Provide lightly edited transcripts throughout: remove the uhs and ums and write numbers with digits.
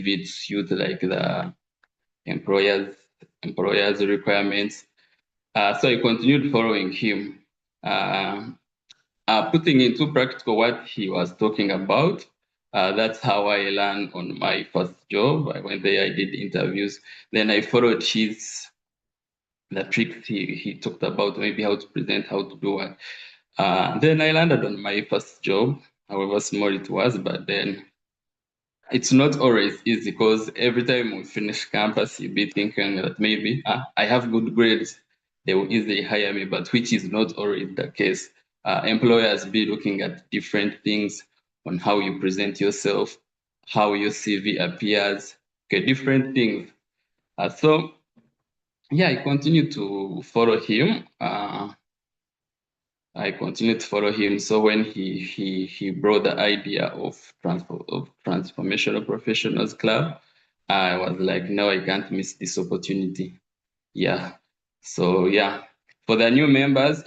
maybe it suits like the employer's requirements. So I continued following him, putting into practical what he was talking about. That's how I learned on my first job. I went there, I did interviews. Then I followed the tricks he talked about, maybe how to present, how to do what. Then I landed on my first job, however small it was, but then it's not always easy because every time we finish campus, you'll be thinking that maybe I have good grades, they will easily hire me, but which is not always the case. Employers be looking at different things on how you present yourself, how your CV appears, okay, different things. So yeah, I continue to follow him. So when he brought the idea of Transformational Professionals Club, I was like, no, I can't miss this opportunity. Yeah. So yeah, for the new members,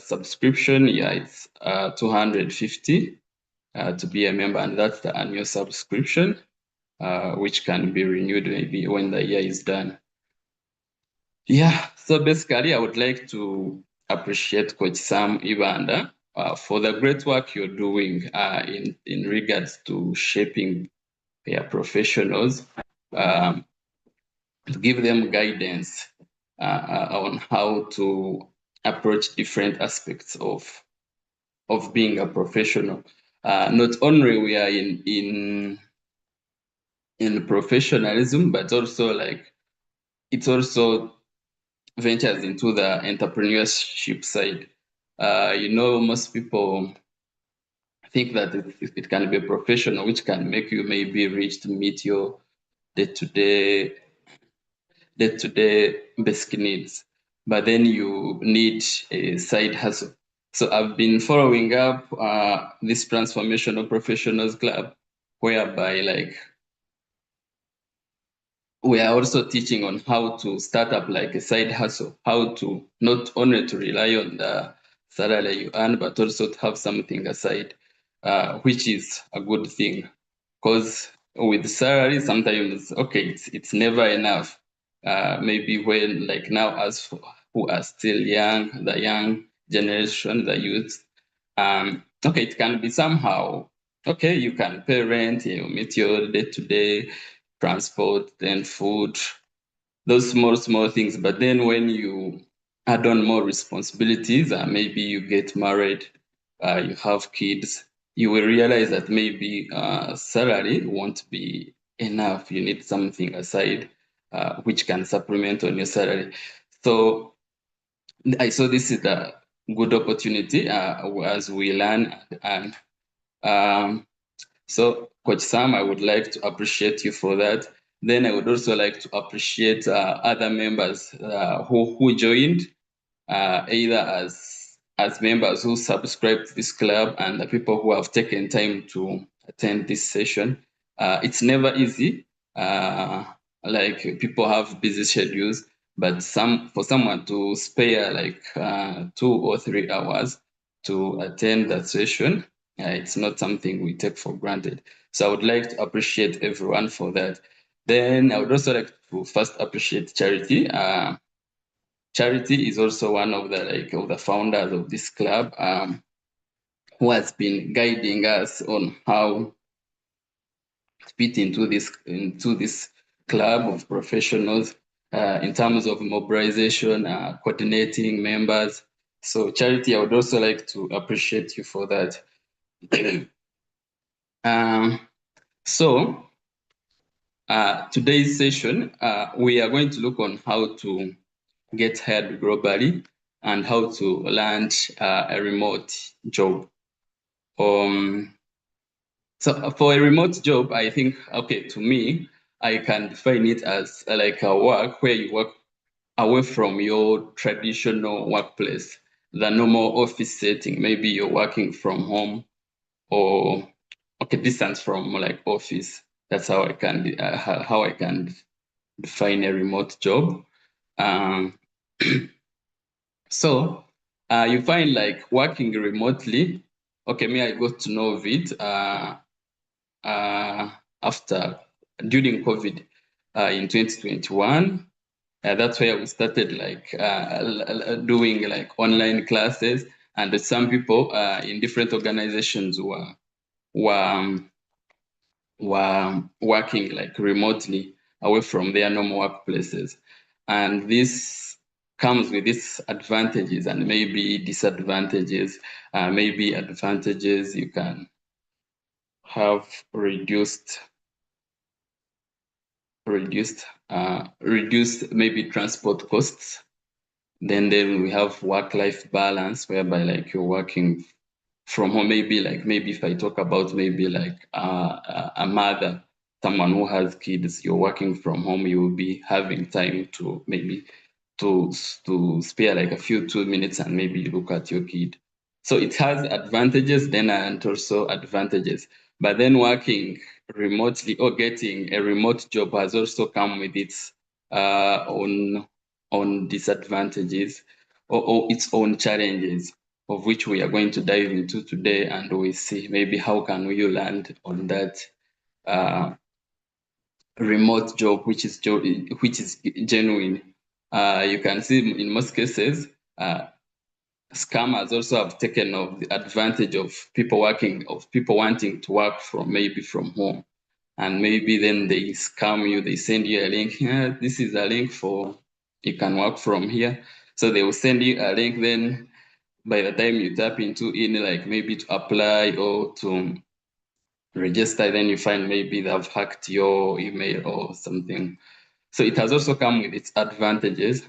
subscription, it's 250 to be a member, and that's the annual subscription, which can be renewed maybe when the year is done. Yeah, so basically, I would like to appreciate Coach Sam Ibanda for the great work you're doing in regards to shaping their professionals, to give them guidance on how to approach different aspects of being a professional. Not only we are in professionalism, but also like it's also ventures into the entrepreneurship side. Most people think that it can be a professional, which can make you maybe rich to meet your day-to-day basic needs, but then you need a side hustle. So I've been following up this Transformational Professionals Club, whereby like we are also teaching on how to start up like a side hustle, how to not only to rely on the salary you earn, but also to have something aside, which is a good thing. Because with salary, sometimes, okay, it's never enough. Maybe when like now us who are still young, the young generation, the youth, okay, it can be somehow, okay, you can pay rent, you meet your day-to-day transport, then food, those small things. But then when you add on more responsibilities, maybe you get married, you have kids, you will realize that maybe salary won't be enough. You need something aside, which can supplement on your salary. So I saw this is a good opportunity as we learn. And so, Coach Sam, I would like to appreciate you for that. Then I would also like to appreciate other members who joined, either as members who subscribed to this club and the people who have taken time to attend this session. It's never easy. Like people have busy schedules, but for someone to spare like 2 or 3 hours to attend that session, it's not something we take for granted. So I would like to appreciate everyone for that. Then I would also like to first appreciate Charity. Charity is also one of the founders of this club, who has been guiding us on how to fit into this club of professionals in terms of mobilization, coordinating members. So Charity, I would also like to appreciate you for that. So today's session, we are going to look on how to get hired globally and how to land a remote job. So for a remote job, I think, okay, to me, I can define it as like a work where you work away from your traditional workplace, the normal office setting. Maybe you're working from home or okay, distance from like office. That's how I can define a remote job. So you find like working remotely. Okay, me, I got to know of it after during COVID in 2021. That's where we started like doing like online classes, and some people in different organizations were were working like remotely away from their normal workplaces. And this comes with its advantages and maybe disadvantages. Maybe advantages, you can have reduced maybe transport costs. Then we have work-life balance, whereby like you're working from home. Maybe if I talk about maybe like a mother, someone who has kids, you're working from home, you will be having time to maybe to spare like a few 2 minutes and maybe look at your kid. So it has advantages then and also advantages. But then working remotely or getting a remote job has also come with its own disadvantages or its own challenges, of which we are going to dive into today, and we see maybe how can we land on that remote job, which is genuine. You can see in most cases, scammers also have taken of the advantage of people wanting to work from home, and maybe then they scam you. They send you a link. Yeah, this is a link for you can work from here. So they will send you a link. Then by the time you tap into it, like maybe to apply or to register, then you find maybe they've hacked your email or something. So it has also come with its advantages,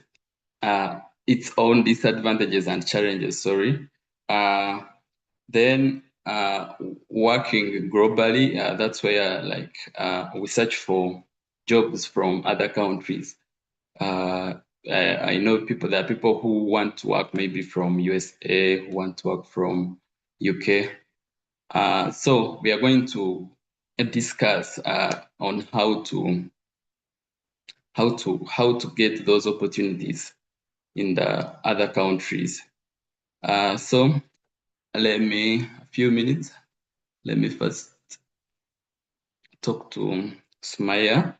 its own disadvantages and challenges, sorry. Then working globally, that's where like we search for jobs from other countries. I know there are people who want to work maybe from USA, who want to work from UK. So we are going to discuss on how to get those opportunities in the other countries. So a few minutes. Let me first talk to Sumaya.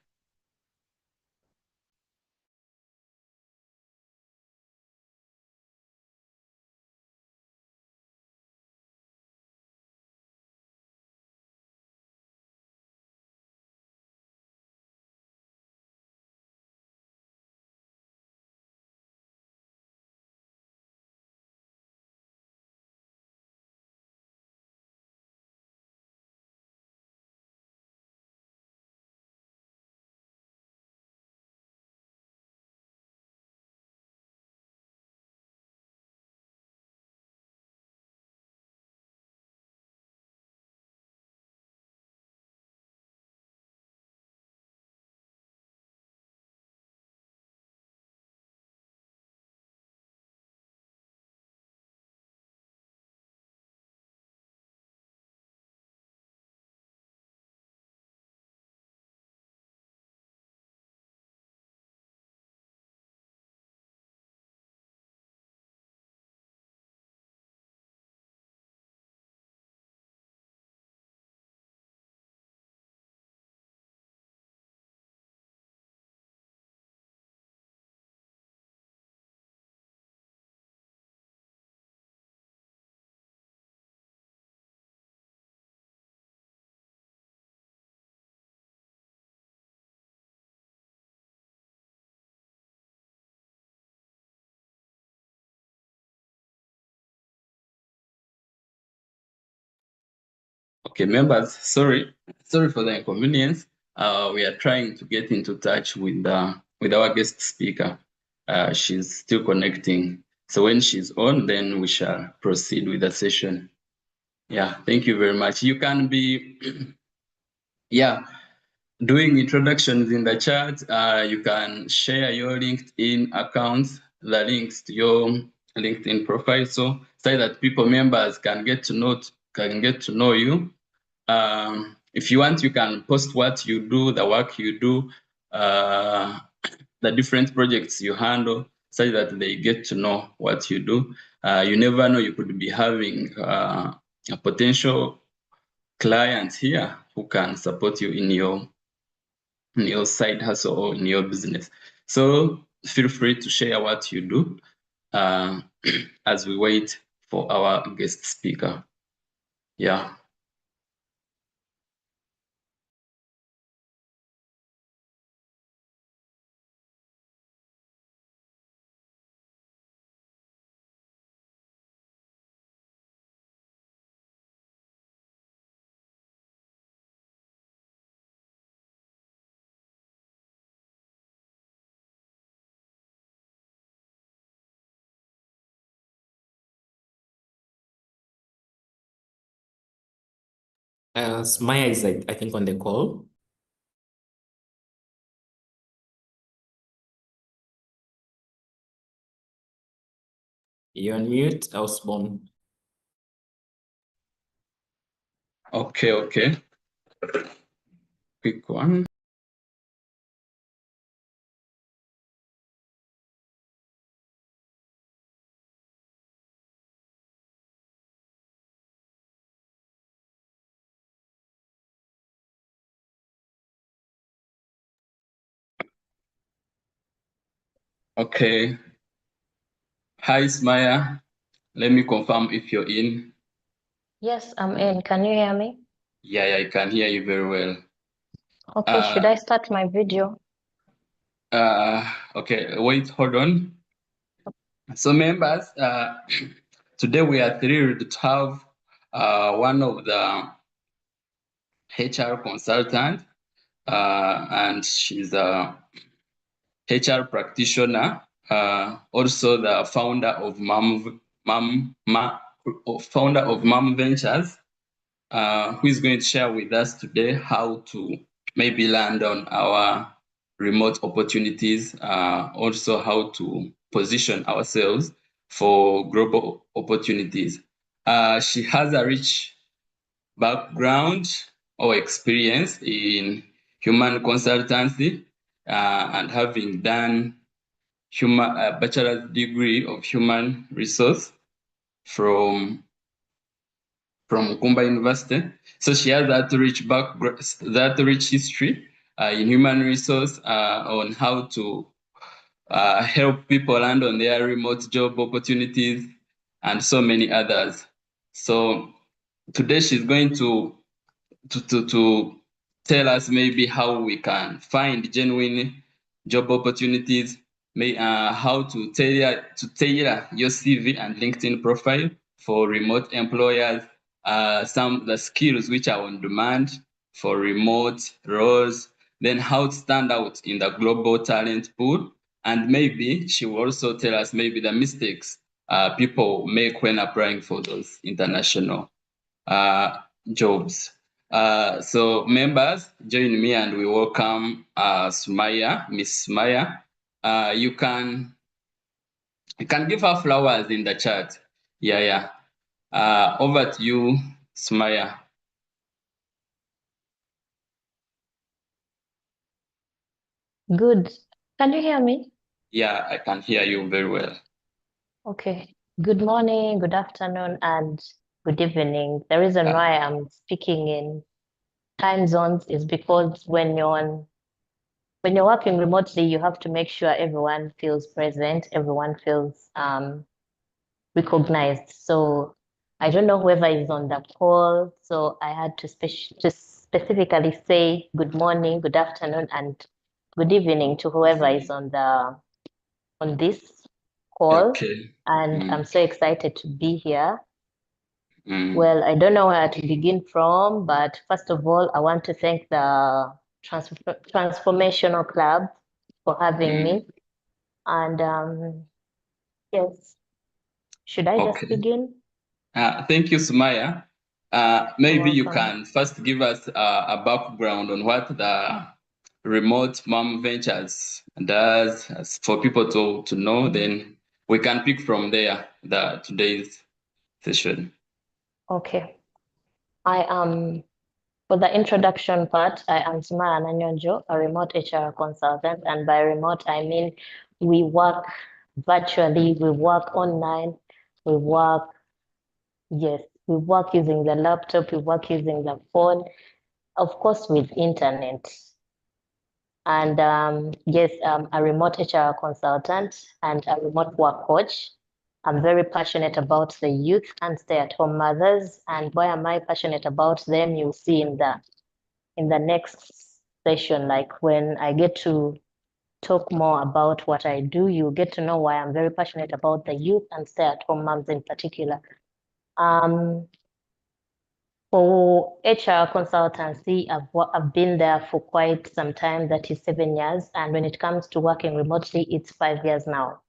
Okay, members, sorry for the inconvenience. We are trying to get into touch with our guest speaker. She's still connecting. So when she's on, then we shall proceed with the session. Yeah, thank you very much. You can be, yeah, doing introductions in the chat. You can share your LinkedIn accounts, the links to your LinkedIn profile, so that members can get to know you. If you want, you can post what you do, the work you do, the different projects you handle, so that they get to know what you do. You never know, you could be having a potential client here who can support you in your in your side hustle or in your business. So feel free to share what you do uh, as we wait for our guest speaker. Yeah. Smaya is, I think, on the call. You're on mute, Osborne. Okay. Quick one. Okay. Hi, Smaya. Let me confirm if you're in. Yes, I'm in. Can you hear me? Yeah, I can hear you very well. Okay, should I start my video? Okay, wait, hold on. So members, today we are thrilled to have one of the HR consultant, and she's a HR practitioner, also the founder of founder of Mom Ventures, who is going to share with us today how to maybe land on our remote opportunities, also how to position ourselves for global opportunities. She has a rich background or experience in human consultancy, and having done a bachelor's degree of human resource from Kumba University. So she has that rich history in human resource, on how to help people land on their remote job opportunities and so many others. So today she's going to tell us maybe how we can find genuine job opportunities, how to tailor your CV and LinkedIn profile for remote employers, some the skills which are on demand for remote roles, then how to stand out in the global talent pool, and maybe she will also tell us maybe the mistakes people make when applying for those international jobs. So members, join me and we welcome Sumaya, Miss Sumaya. You can give her flowers in the chat. Yeah. Over to you, Sumaya. Good. Can you hear me? Yeah, I can hear you very well. Okay. Good morning, good afternoon, and good evening. The reason why I'm speaking in time zones is because when you're working remotely, you have to make sure everyone feels present, everyone feels recognized. So I don't know whoever is on the call, so I had to specifically say good morning, good afternoon, and good evening to whoever is on this call. Okay. And I'm so excited to be here. Mm. Well, I don't know where to begin from, but first of all, I want to thank the Transformational Club for having me. And yes, should I just Okay. begin? Thank you, Sumaya. Maybe you welcome. can first give us a background on what the Remote Mom Ventures does, for people to know. Then we can pick from there today's session. Okay. I am, for the introduction part, I am Sumaya Nanyonjo, a remote HR consultant. And by remote, I mean we work virtually, we work online, we work, yes, we work using the laptop, we work using the phone, of course, with internet. And yes, a remote HR consultant and a remote work coach. I'm very passionate about the youth and stay-at-home mothers. And why am I passionate about them? You'll see in the next session, like when I get to talk more about what I do, you get to know why I'm very passionate about the youth and stay-at-home moms in particular. For HR consultancy, I've been there for quite some time, that is 7 years. And when it comes to working remotely, it's 5 years now.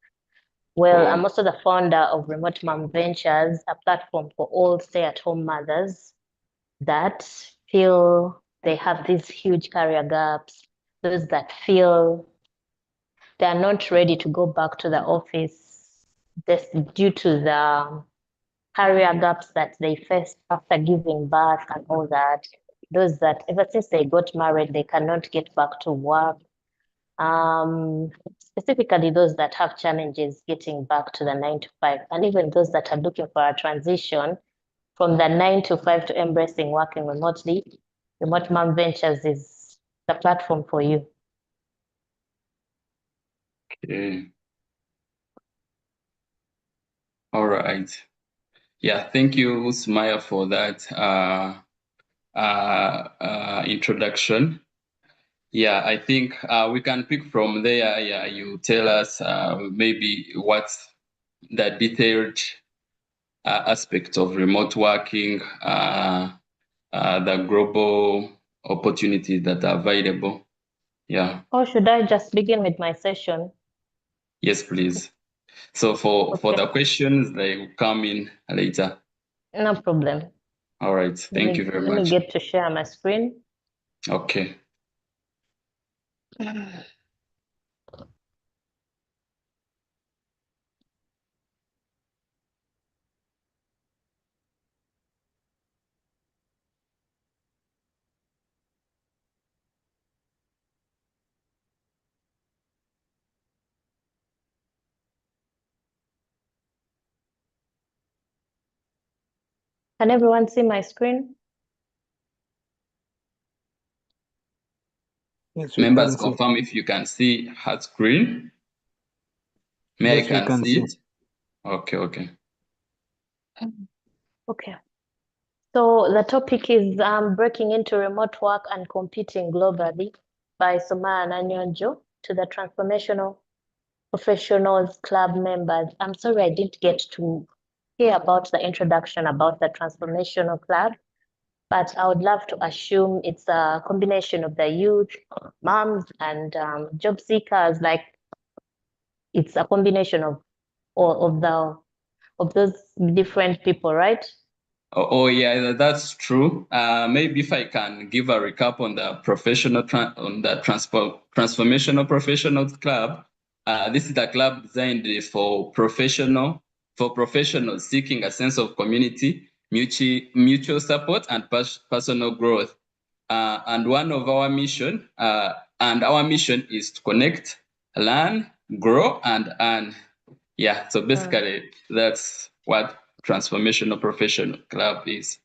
Well, Oh, I'm also the founder of Remote Mom Ventures, a platform for all stay-at-home mothers that feel they have these huge career gaps, those that feel they are not ready to go back to the office just due to the career gaps that they faced after giving birth and all that. Those that ever since they got married, they cannot get back to work. Specifically those that have challenges getting back to the 9 to 5, and even those that are looking for a transition from the 9 to 5 to embracing working remotely. Remote Mom Ventures is the platform for you. okay. All right. Yeah, thank you, Sumaya, for that introduction. Yeah, I think we can pick from there. Yeah, you tell us maybe what's the detailed aspect of remote working, the global opportunities that are available. Yeah. Or should I just begin with my session? Yes, please. So for Okay, the questions, they will come in later. no problem. All right. Thank you very Let me much. get to share my screen. Okay. Can everyone see my screen? Yes, we Members can see. confirm if you can see her screen. May Yes, I we can can see see. it? Okay, okay. Okay. So the topic is breaking into remote work and competing globally by Sumaya Nanyonjo to the Transformational Professionals Club members. I'm sorry I didn't get to hear about the introduction about the Transformational Club, but I would love to assume it's a combination of the youth, moms, and job seekers. Like it's a combination of all of those different people, right? Oh, yeah, that's true. Maybe if I can give a recap on the Transformational Professionals Club. This is a club designed for professionals seeking a sense of community, mutual support, and personal growth. And our mission is to connect, learn, grow, and earn. Yeah, so basically that's what Transformational Professional Club is.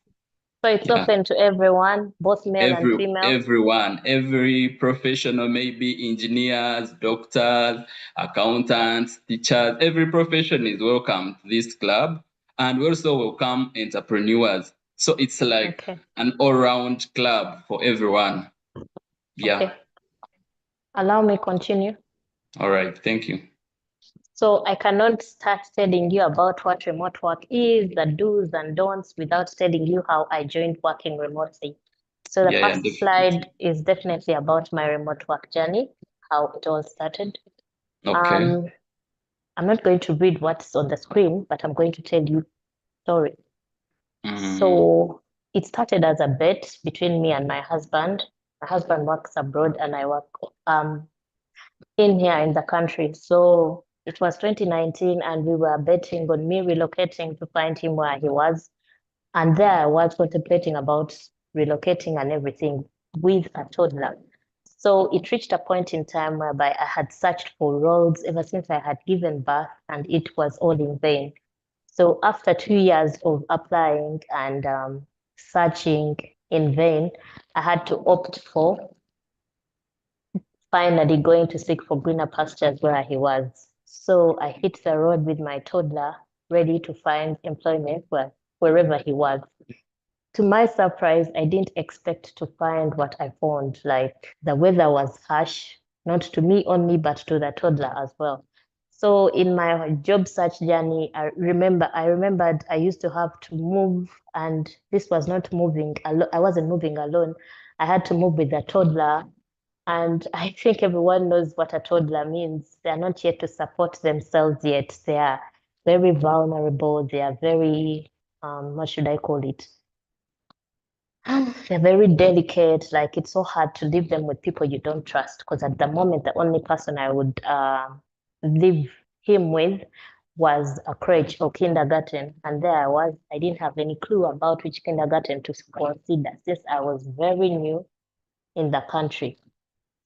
So it's Yeah, open to everyone, both male and female. every professional, maybe engineers, doctors, accountants, teachers, every profession is welcome to this club. And we also welcome entrepreneurs. So it's like Okay. an all-round club for everyone. Yeah. Okay. Allow me continue. All right. Thank you. So I cannot start telling you about what remote work is, the do's and don'ts, without telling you how I joined working remotely. So the Yeah, first definitely. slide is definitely about my remote work journey, how it all started. Okay. I'm not going to read what's on the screen, but I'm going to tell you story. Mm, So it started as a bet between me and my husband. My husband works abroad and I work in here in the country. So it was 2019 and we were betting on me relocating to find him where he was. And there I was contemplating about relocating and everything with a toddler. So it reached a point in time whereby I had searched for roles ever since I had given birth, and it was all in vain. So after 2 years of applying and searching in vain, I had to opt for finally going to seek for greener pastures where he was. So I hit the road with my toddler, ready to find employment wherever he was. To my surprise, I didn't expect to find what I found. Like the weather was harsh, not to me only, but to the toddler as well. So in my job search journey, I remembered I used to have to move, and this was not moving alone. I wasn't moving alone. I had to move with the toddler. And I think everyone knows what a toddler means. They are not yet to support themselves yet. They are very vulnerable. They are very, what should I call it? They're very delicate. Like it's so hard to leave them with people you don't trust. Because at the moment, the only person I would leave him with was a crèche or kindergarten. And there I was. I didn't have any clue about which kindergarten to consider since I was very new in the country.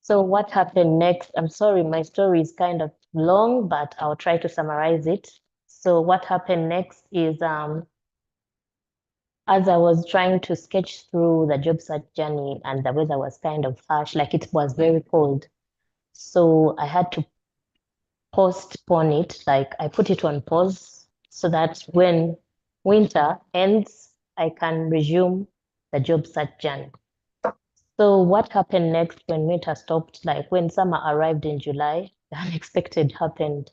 So what happened next? I'm sorry, my story is kind of long, but I'll try to summarize it. So what happened next is as I was trying to sketch through the job search journey and the weather was kind of harsh, like it was very cold. So I had to postpone it, like I put it on pause so that when winter ends, I can resume the job search journey. So what happened next when winter stopped? Like when summer arrived in July, the unexpected happened.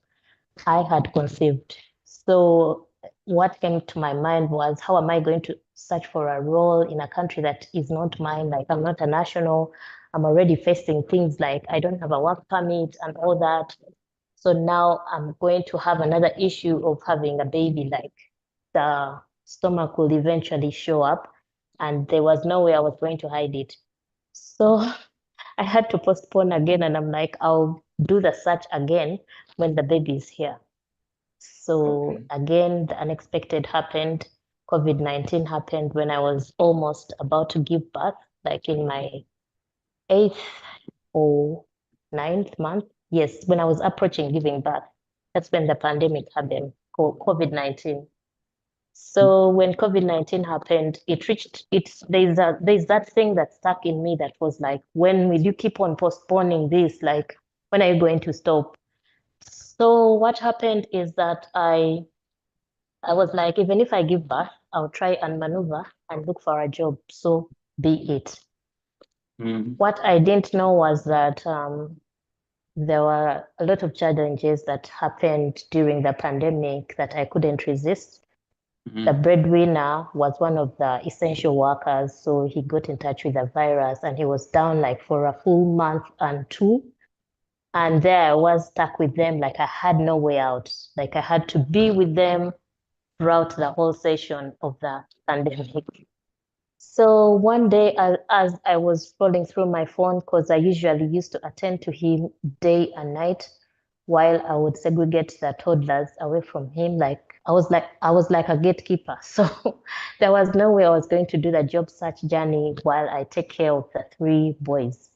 I had conceived. So what came to my mind was, how am I going to search for a role in a country that is not mine? Like I'm not a national. I'm already facing things like I don't have a work permit and all that. So now I'm going to have another issue of having a baby, like the stomach will eventually show up, and there was no way I was going to hide it. So I had to postpone again, and I'm like, I'll do the search again when the baby is here. So again, the unexpected happened. COVID-19 happened when I was almost about to give birth, like in my 8th or 9th month. Yes, when I was approaching giving birth. That's when the pandemic happened, COVID-19. So when COVID-19 happened, it reached there's that thing that stuck in me that was like, when will you keep on postponing this? Like, when are you going to stop? So what happened is that I was like, even if I give birth, I'll try and maneuver and look for a job. So be it. What I didn't know was that there were a lot of challenges that happened during the pandemic that I couldn't resist. The breadwinner was one of the essential workers, so he got in touch with the virus and he was down like for a full month and two. And there I was stuck with them, like I had no way out. Like I had to be with them throughout the whole session of the pandemic. So one day, as I was scrolling through my phone, because I usually used to attend to him day and night, while I would segregate the toddlers away from him, I was like a gatekeeper. So there was no way I was going to do the job search journey while I take care of the three boys.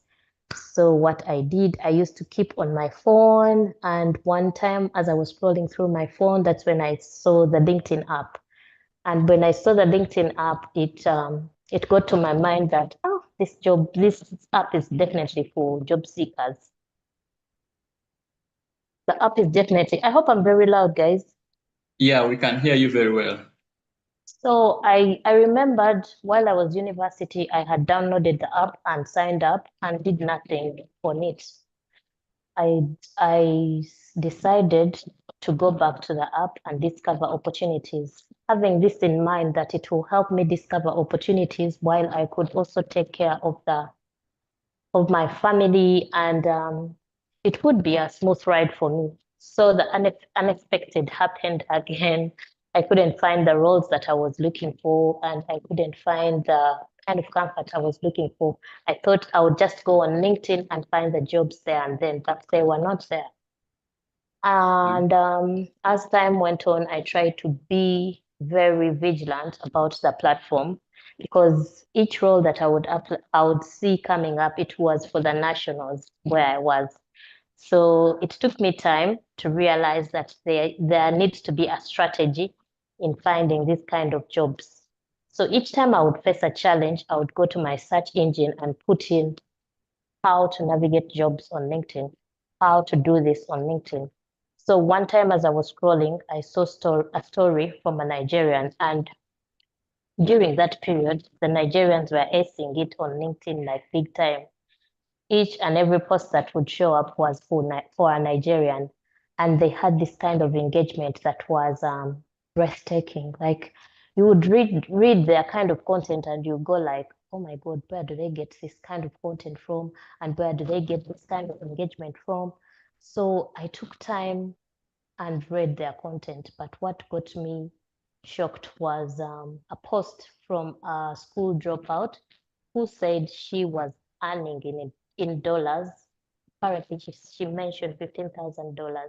So what I did, I used to keep on my phone. And one time, as I was scrolling through my phone, that's when I saw the LinkedIn app. And when I saw the LinkedIn app, it got to my mind that, oh, this app is definitely for job seekers. The app is definitely, I hope I'm very loud, guys. Yeah, we can hear you very well. So I remembered while I was university, I had downloaded the app and signed up and did nothing on it. I decided to go back to the app and discover opportunities, having this in mind that it will help me discover opportunities while I could also take care of my family, and it would be a smooth ride for me. So the unexpected happened again. I couldn't find the roles that I was looking for, and I couldn't find the kind of comfort I was looking for. I thought I would just go on LinkedIn and find the jobs there and then, but they were not there. And as time went on, I tried to be very vigilant about the platform, because each role that I would see coming up, it was for the nationals where I was. So it took me time to realize that there needs to be a strategy in finding this kind of jobs. So each time I would face a challenge, I would go to my search engine and put in how to navigate jobs on LinkedIn, how to do this on LinkedIn. So one time as I was scrolling, I saw a story from a Nigerian, and during that period, the Nigerians were acing it on LinkedIn like big time. Each and every post that would show up was for a Nigerian, and they had this kind of engagement that was breathtaking. Like you would read their kind of content and you go like, oh my God, where do they get this kind of content from? And where do they get this kind of engagement from? So I took time and read their content. But what got me shocked was a post from a school dropout who said she was earning in dollars. Apparently, she mentioned $15,000.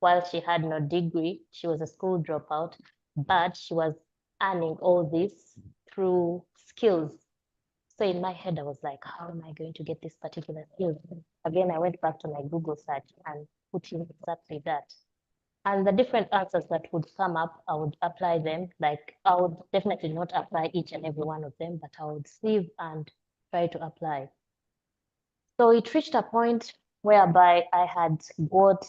While she had no degree, she was a school dropout, but she was earning all this through skills. So in my head, I was like, how am I going to get this particular skill? Again, I went back to my Google search and put in exactly that. And the different answers that would come up, I would apply them. Like I would definitely not apply each and every one of them, but I would save and try to apply. So it reached a point whereby I had got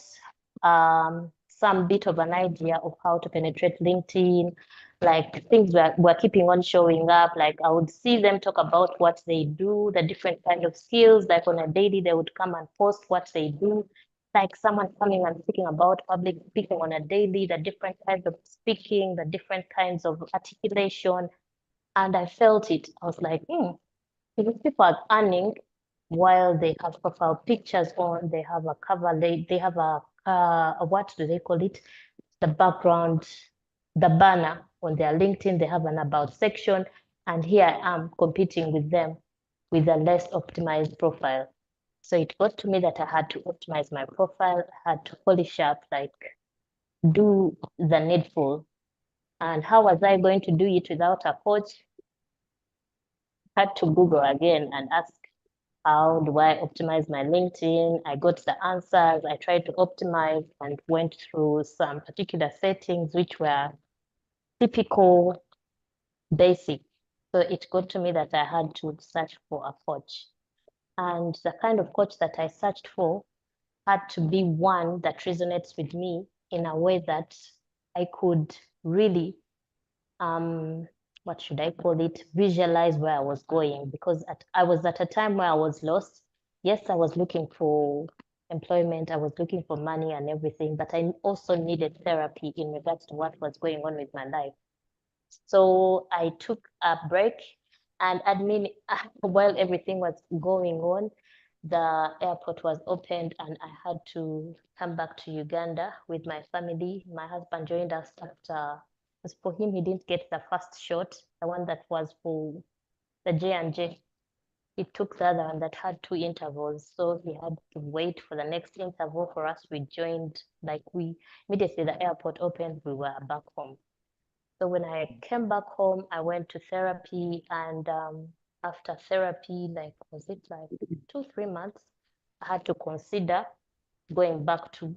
some bit of an idea of how to penetrate LinkedIn. Like things were keeping on showing up. Like I would see them talk about what they do, the different kind of skills. Like on a daily, they would come and post what they do. Like someone coming and speaking about public speaking on a daily, the different kinds of speaking, the different kinds of articulation. And I felt it. I was like, because people are earning while they have profile pictures on, they have a cover, they have what do they call it? The background, the banner on their LinkedIn, they have an about section. And here I am competing with them with a less optimized profile. So it got to me that I had to optimize my profile, I had to polish up, like do the needful. And how was I going to do it without a coach? Had to Google again and ask, how do I optimize my LinkedIn? I got the answers. I tried to optimize and went through some particular settings, which were typical, basic. So it got to me that I had to search for a coach. And the kind of coach that I searched for had to be one that resonates with me in a way that I could really what should I call it, visualize where I was going, because I was at a time where I was lost. Yes, I was looking for employment, I was looking for money and everything, but I also needed therapy in regards to what was going on with my life. So I took a break and admin while everything was going on, the airport was opened and I had to come back to Uganda with my family. My husband joined us after, as for him, he didn't get the first shot, the one that was for the J&J. He took the other one that had 2 intervals. So he had to wait for the next interval for us. We joined, like we, immediately the airport opened, we were back home. So when I came back home, I went to therapy, and after therapy, like was it like 2, 3 months, I had to consider going back to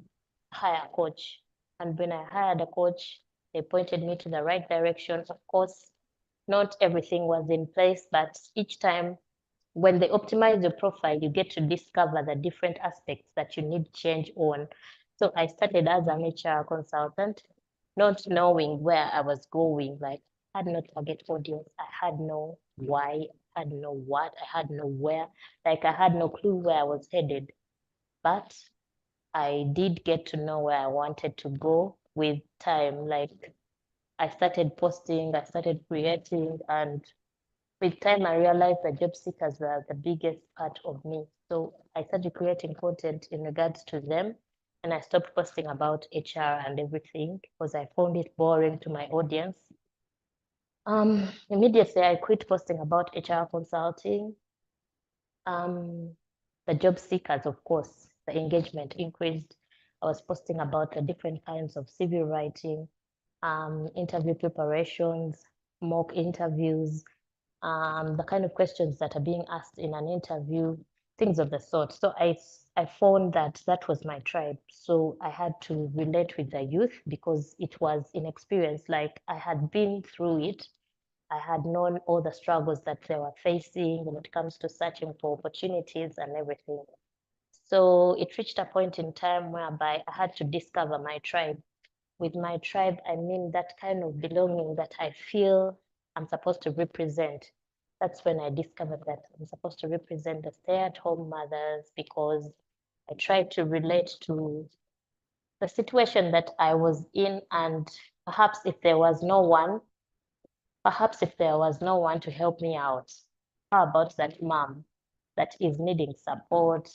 hire a coach. And when I hired a coach, they pointed me to the right direction. Of course, not everything was in place, but each time when they optimize your profile, you get to discover the different aspects that you need change on. So I started as an HR consultant, not knowing where I was going. Like I had no target audience, I had no why, I had no what, I had no where. Like I had no clue where I was headed. But I did get to know where I wanted to go with time. Like I started posting, I started creating, and with time, I realized that job seekers were the biggest part of me. So I started creating content in regards to them. And I stopped posting about HR and everything because I found it boring to my audience. Immediately, I quit posting about HR consulting. The job seekers, of course, the engagement increased. I was posting about the different kinds of CV writing, interview preparations, mock interviews, the kind of questions that are being asked in an interview, things of the sort. So I found that that was my tribe. So I had to relate with the youth because it was inexperience. Like I had been through it, I had known all the struggles that they were facing when it comes to searching for opportunities and everything. So it reached a point in time whereby I had to discover my tribe. With my tribe, I mean that kind of belonging that I feel I'm supposed to represent. That's when I discovered that I'm supposed to represent the stay-at-home mothers, because I tried to relate to the situation that I was in, and perhaps if there was no one to help me out, how about that mom that is needing support?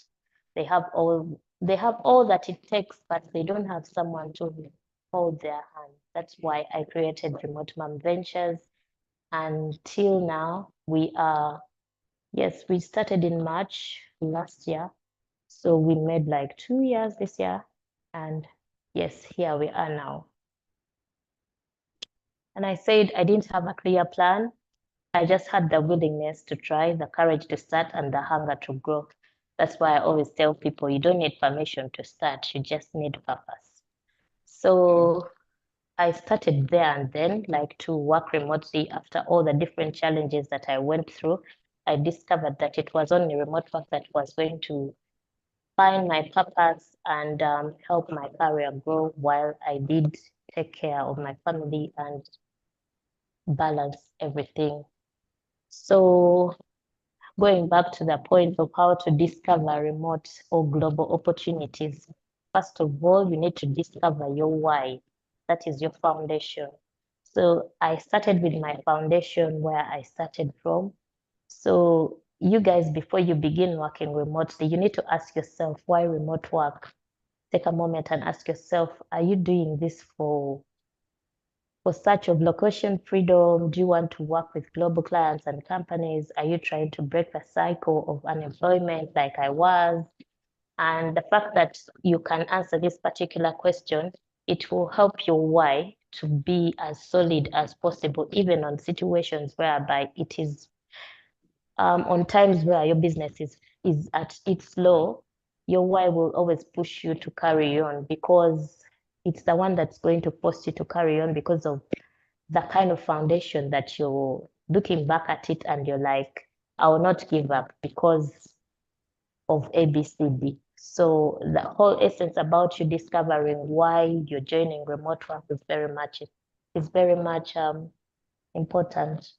They have all that it takes, but they don't have someone to hold their hand. That's why I created Remote Mom Ventures. Until now, we started in March last year. So we made like 2 years this year. And yes, here we are now. And I said I didn't have a clear plan. I just had the willingness to try, the courage to start, and the hunger to grow. That's why I always tell people you don't need permission to start, you just need purpose. So I started there and then, like, to work remotely. After all the different challenges that I went through, I discovered that it was only remote work that was going to find my purpose and help my career grow while I did take care of my family and balance everything. So going back to the point of how to discover remote or global opportunities, first of all, you need to discover your why. That is your foundation. So I started with my foundation where I started from. So you guys, before you begin working remotely, you need to ask yourself, why remote work? Take a moment and ask yourself, are you doing this for search of location freedom? Do you want to work with global clients and companies? Are you trying to break the cycle of unemployment like I was? And the fact that you can answer this particular question, it will help your why to be as solid as possible, even on situations whereby it is on times where your business is at its low. Your why will always push you to carry on, because it's the one that's going to force you to carry on, because of the kind of foundation that you're looking back at it and you're like, I will not give up because of ABCD. So the whole essence about you discovering why you're joining remote work is very much important.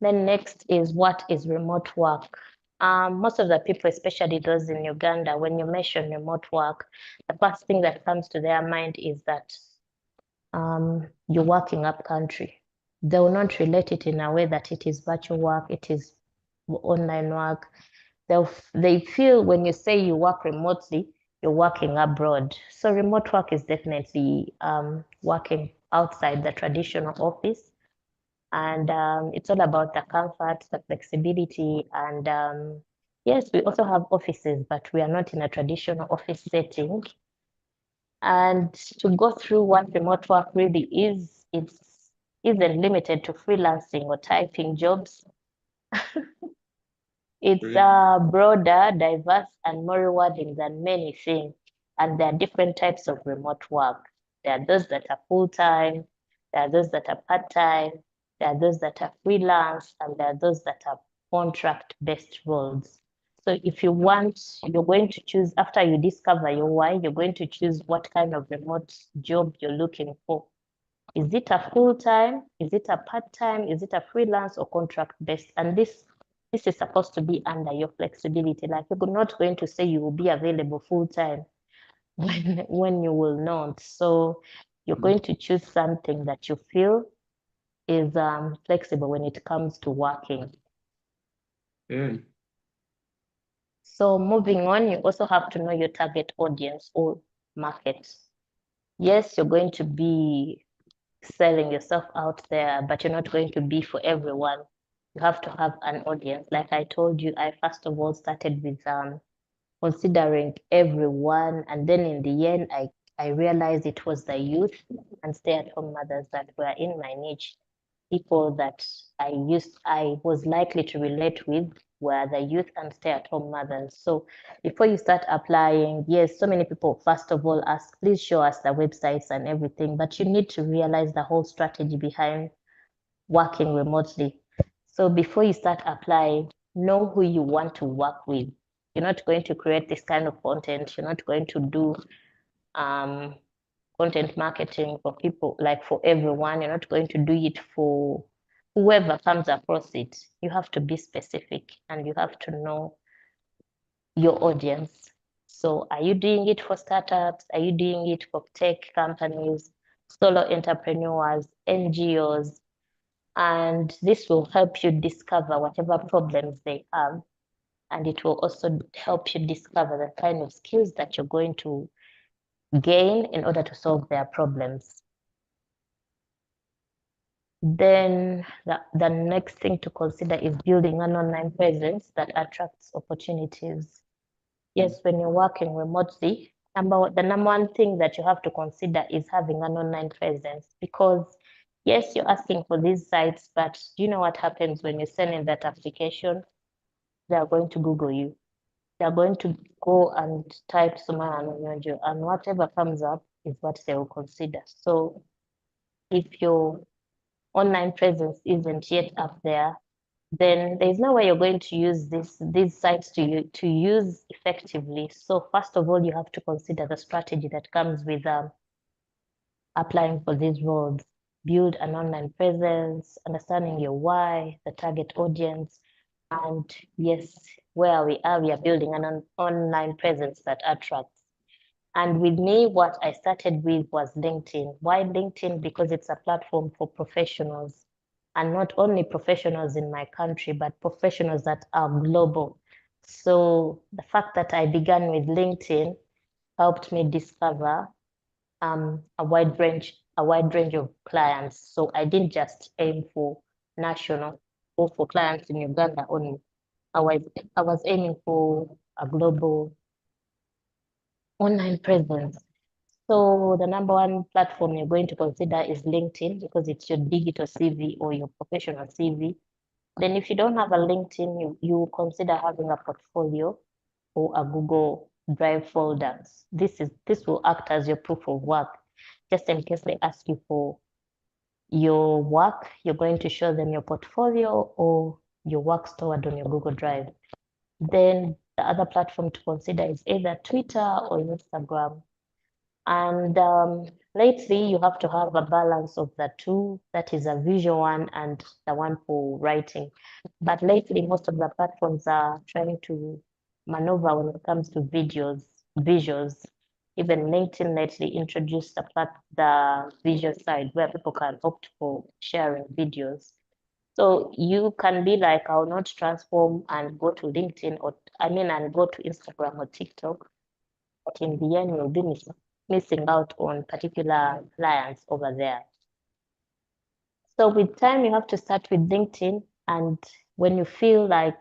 Then next is, what is remote work? Most of the people, especially those in Uganda, when you mention remote work, the first thing that comes to their mind is that you're working up country. They will not relate it in a way that it is virtual work, it is online work. They feel when you say you work remotely, you're working abroad. So remote work is definitely working outside the traditional office. And it's all about the comfort, the flexibility, and yes, we also have offices, but we are not in a traditional office setting. And to go through what remote work really is, it's isn't limited to freelancing or typing jobs. It's broader, diverse, and more rewarding than many think. And there are different types of remote work. There are those that are full-time, there are those that are part-time, there are those that are freelance, and there are those that are contract-based roles. So if you want, you're going to choose, after you discover your why, you're going to choose what kind of remote job you're looking for. Is it a full-time? Is it a part-time? Is it a freelance or contract-based? And this is supposed to be under your flexibility. Like, you're not going to say you will be available full-time when you will not. So you're going to choose something that you feel is flexible when it comes to working. Yeah. So moving on, you also have to know your target audience or market. Yes, you're going to be selling yourself out there, but you're not going to be for everyone. You have to have an audience. Like I told you, I first of all started with considering everyone, and then in the end, I realized it was the youth and stay-at-home mothers that were in my niche. People that I was likely to relate with were the youth and stay-at-home mothers. So before you start applying, yes, so many people first of all ask, please show us the websites and everything, but you need to realize the whole strategy behind working remotely. So before you start applying, know who you want to work with. You're not going to create this kind of content. You're not going to do content marketing for people, like for everyone. You're not going to do it for whoever comes across it. You have to be specific and you have to know your audience. So are you doing it for startups? Are you doing it for tech companies, solo entrepreneurs, NGOs? And this will help you discover whatever problems they have. And it will also help you discover the kind of skills that you're going to gain in order to solve their problems. Then the next thing to consider is building an online presence that attracts opportunities. Yes, when you're working remotely, the number one thing that you have to consider is having an online presence, because yes, you're asking for these sites, but do you know what happens when you send in that application? They are going to Google you. They're going to go and type Sumaya Nyonjo, and whatever comes up is what they will consider. So if your online presence isn't yet up there, then there's no way you're going to use these sites to use effectively. So first of all, you have to consider the strategy that comes with applying for these roles. Build an online presence, understanding your why, the target audience, and yes, where we are building an online presence that attracts. And with me, what I started with was LinkedIn. Why LinkedIn? Because it's a platform for professionals, and not only professionals in my country, but professionals that are global. So the fact that I began with LinkedIn helped me discover a wide range of clients. So I didn't just aim for national or for clients in Uganda only. I was I was aiming for a global online presence. So the number one platform you're going to consider is LinkedIn, because it's your digital CV or your professional CV. Then if you don't have a LinkedIn, you consider having a portfolio or a Google Drive folder. This will act as your proof of work. Just in case they ask you for your work, you're going to show them your portfolio or your work stored on your Google Drive. Then the other platform to consider is either Twitter or Instagram. And lately, you have to have a balance of the two. That is a visual one and the one for writing. But lately, most of the platforms are trying to maneuver when it comes to visuals. Even LinkedIn lately introduced the visual side where people can opt for sharing videos. So you can be like, I'll not transform and go to LinkedIn and go to Instagram or TikTok, but in the end, you'll be missing out on particular clients over there. So with time, you have to start with LinkedIn. And when you feel like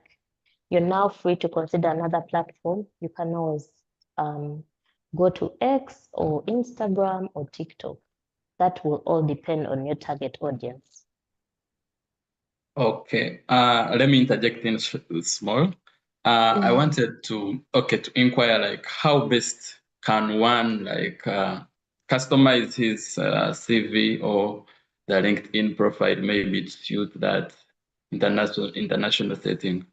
you're now free to consider another platform, you can always go to X or Instagram or TikTok. That will all depend on your target audience. Okay, let me interject in small. I wanted to inquire, like, how best can one customize his CV or the LinkedIn profile maybe to suit that international setting?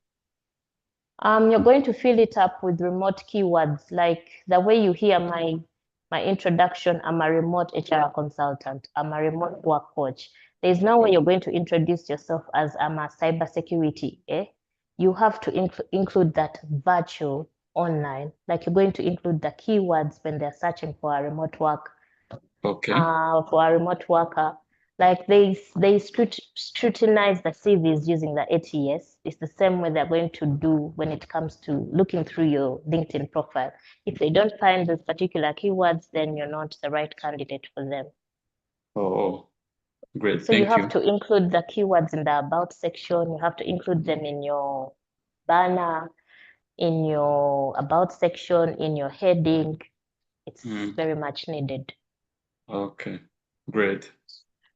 You're going to fill it up with remote keywords, like the way you hear my introduction. I'm a remote HR consultant. I'm a remote work coach. There's no way you're going to introduce yourself as I'm a cybersecurity. You have to include that virtual online, like you're going to include the keywords when they're searching for a remote work. Okay. For a remote worker. Like they scrutinize the CVs using the ATS. It's the same way they're going to do when it comes to looking through your LinkedIn profile. If they don't find those particular keywords, then you're not the right candidate for them. Oh, great. So you Thank have you. to include the keywords in the about section. You have to include them in your banner, in your about section, in your heading. It's very much needed. Okay, great.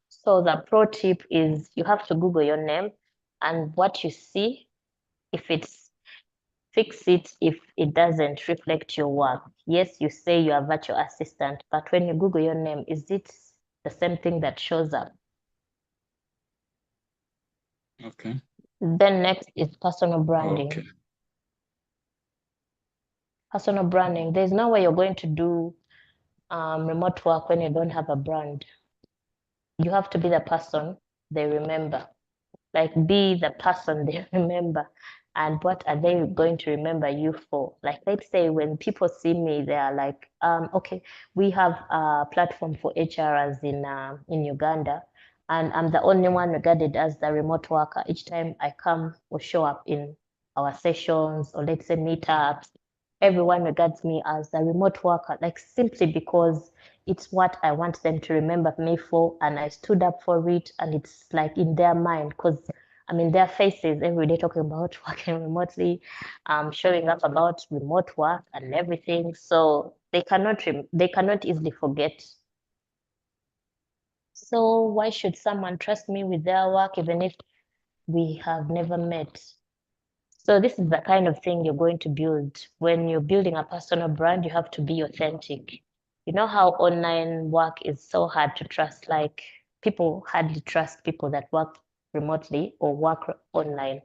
So the pro tip is you have to Google your name, and what you see, if it's fix it if it doesn't reflect your work. Yes, you say you're a virtual assistant, but when you Google your name, is it the same thing that shows up? Okay. Then next is personal branding. Okay. Personal branding. There's no way you're going to do remote work when you don't have a brand. You have to be the person they remember. Like, be the person they remember. And what are they going to remember you for? Like, let's say when people see me, they are like, okay, we have a platform for HRs in Uganda, and I'm the only one regarded as the remote worker. Each time I come or show up in our sessions, or let's say meetups, everyone regards me as the remote worker, like simply because it's what I want them to remember me for, and I stood up for it, and it's like in their mind, because I'm in their faces every day talking about working remotely, showing up about remote work and everything. So they cannot easily forget. So why should someone trust me with their work even if we have never met? So this is the kind of thing you're going to build. When you're building a personal brand, you have to be authentic. You know how online work is so hard to trust, like people hardly trust people that work remotely or work online.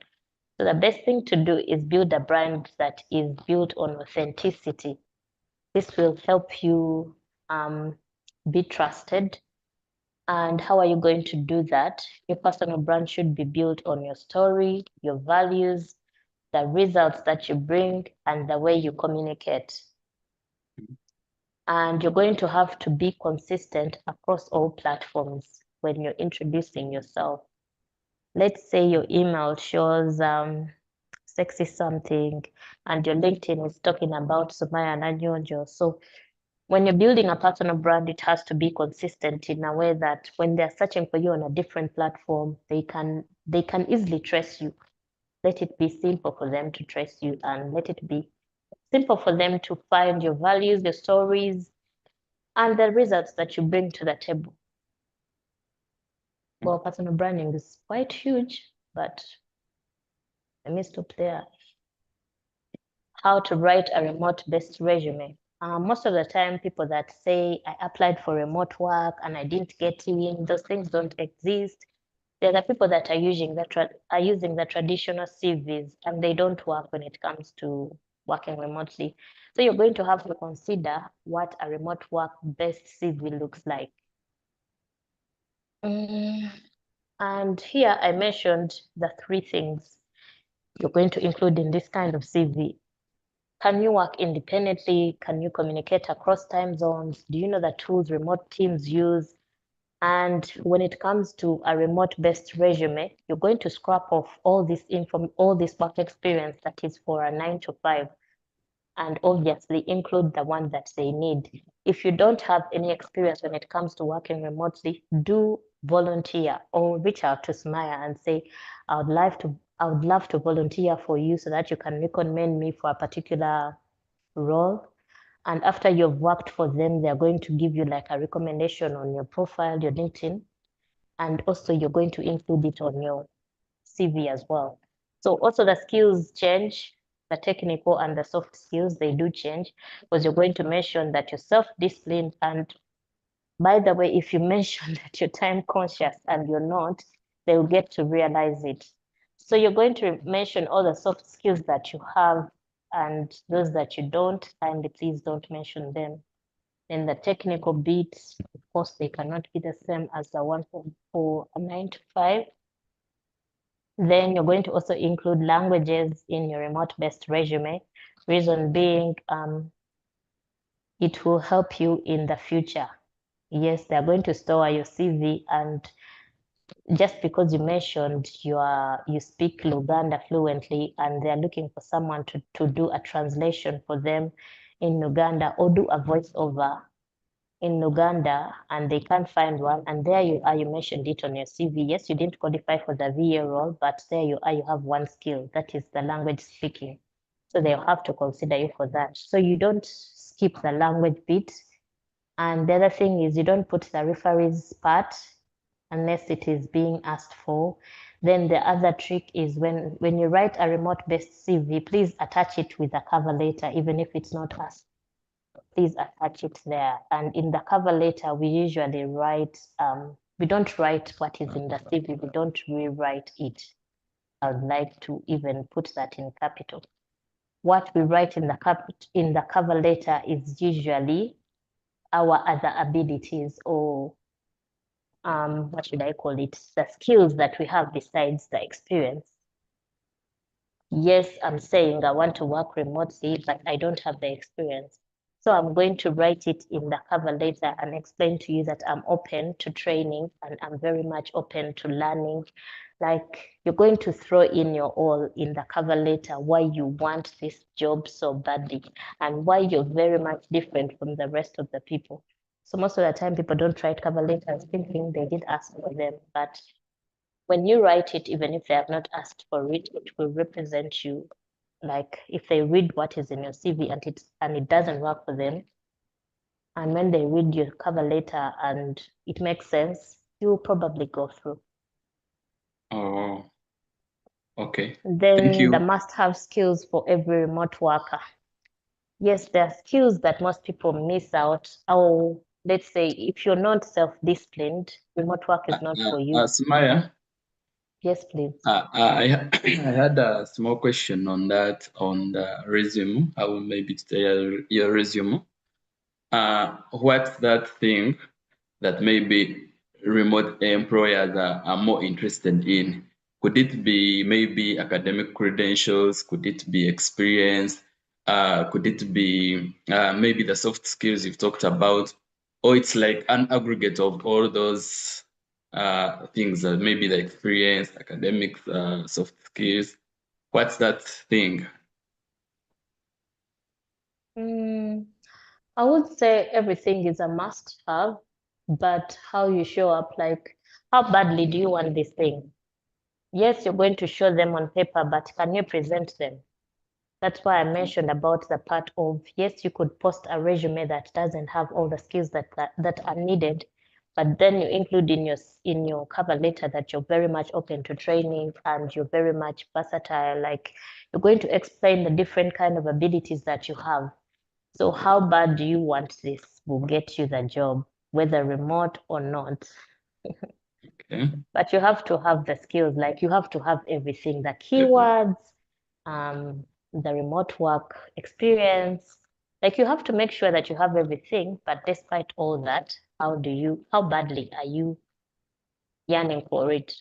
So the best thing to do is build a brand that is built on authenticity. This will help you be trusted. And how are you going to do that? Your personal brand should be built on your story, your values, the results that you bring, and the way you communicate. And you're going to have to be consistent across all platforms when you're introducing yourself. Let's say your email shows sexy something, and your LinkedIn is talking about Sumaya Nanyonjo. So when you're building a personal brand, it has to be consistent in a way that when they're searching for you on a different platform, they can easily trace you. Let it be simple for them to trace you, and let it be simple for them to find your values, your stories, and the results that you bring to the table. Well, personal branding is quite huge, but let me stop there. How to write a remote-based resume. Most of the time, people that say, I applied for remote work and I didn't get in, those things don't exist. They're the people that are using the traditional CVs, and they don't work when it comes to working remotely. So you're going to have to consider what a remote work-based CV looks like. And here I mentioned the three things you're going to include in this kind of CV. Can you work independently? Can you communicate across time zones? Do you know the tools remote teams use? And when it comes to a remote-based resume, you're going to scrap off all this work experience that is for a 9 to 5, and obviously include the one that they need. If you don't have any experience when it comes to working remotely, do volunteer or reach out to Smaya and say, I would love to volunteer for you so that you can recommend me for a particular role. And after you've worked for them, they're going to give you like a recommendation on your profile, your LinkedIn, and also you're going to include it on your CV as well. So also the skills change, the technical and the soft skills, they do change, because you're going to mention that you're self-disciplined. And by the way, if you mention that you're time conscious and you're not, they will get to realize it. So you're going to mention all the soft skills that you have and those that you don't, and please don't mention them. And the technical bits, of course, they cannot be the same as the one for a 9 to 5. Then you're going to also include languages in your remote-based resume. Reason being, it will help you in the future. Yes, they're going to store your CV, and just because you mentioned you speak Luganda fluently, and they're looking for someone to do a translation for them in Luganda, or do a voiceover in Uganda, and they can't find one, and there you are, you mentioned it on your CV. Yes, you didn't qualify for the VA role, but there you are, you have one skill, that is the language speaking. So they'll have to consider you for that. So you don't skip the language bit. And the other thing is you don't put the referees part unless it is being asked for. Then the other trick is when you write a remote-based CV, please attach it with a cover letter, even if it's not asked. Please attach it there. And in the cover letter, we usually write, we don't write what is in the CV, we don't rewrite it. I'd like to even put that in capital. What we write in the cover letter is usually our other abilities, or what should I call it? The skills that we have besides the experience. Yes, I'm saying I want to work remotely, but I don't have the experience. So I'm going to write it in the cover letter and explain to you that I'm open to training and I'm very much open to learning. Like, you're going to throw in your all in the cover letter, why you want this job so badly and why you're very much different from the rest of the people. So most of the time people don't write cover letters thinking they did ask for them, but when you write it, even if they have not asked for it, it will represent you. Like, if they read what is in your CV and it doesn't work for them, and when they read your cover letter and it makes sense, you'll probably go through. Oh, okay. Thank Then you. the must-have skills for every remote worker. Yes, there are skills that most people miss out. Or let's say if you're not self-disciplined, remote work is not for you. Sumaya, Yes, please. I had a small question on that, on the resume. I will maybe tell your resume. What's that thing that maybe remote employers are more interested in? Could it be maybe academic credentials? Could it be experience? Could it be maybe the soft skills you've talked about? Or it's like an aggregate of all those things, maybe the experience, academic, soft skills. What's that thing? I would say everything is a must have, but how you show up, like, how badly do you want this thing? Yes, you're going to show them on paper, but can you present them? That's why I mentioned about the part of, yes, you could post a resume that doesn't have all the skills that are needed, but then you include in your cover letter that you're very much open to training and you're very much versatile. Like, you're going to explain the different kind of abilities that you have. So how bad do you want this will get you the job, whether remote or not. Okay. But you have to have the skills, like you have to have everything, the keywords, the remote work experience. Like, you have to make sure that you have everything, but despite all that, how badly are you yearning for it?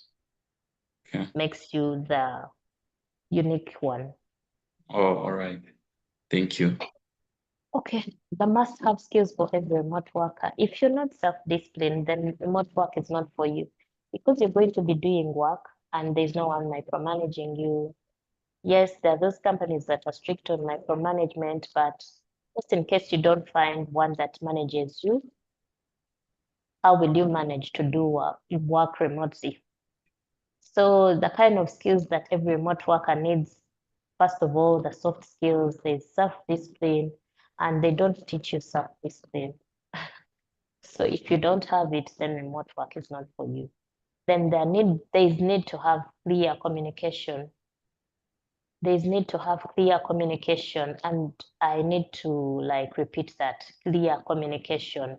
Okay. Makes you the unique one. Oh, all right. Thank you. Okay, the must-have skills for every remote worker. If you're not self-disciplined, then remote work is not for you because you're going to be doing work and there's no one micromanaging you. Yes, there are those companies that are strict on micromanagement, but just in case you don't find one that manages you, how will you manage to do work remotely? So the kind of skills that every remote worker needs, first of all, the soft skills, there's self-discipline, and they don't teach you self-discipline. So if you don't have it, then remote work is not for you. Then there's need to have clear communication. There's need to have clear communication, and I need to like repeat that, clear communication.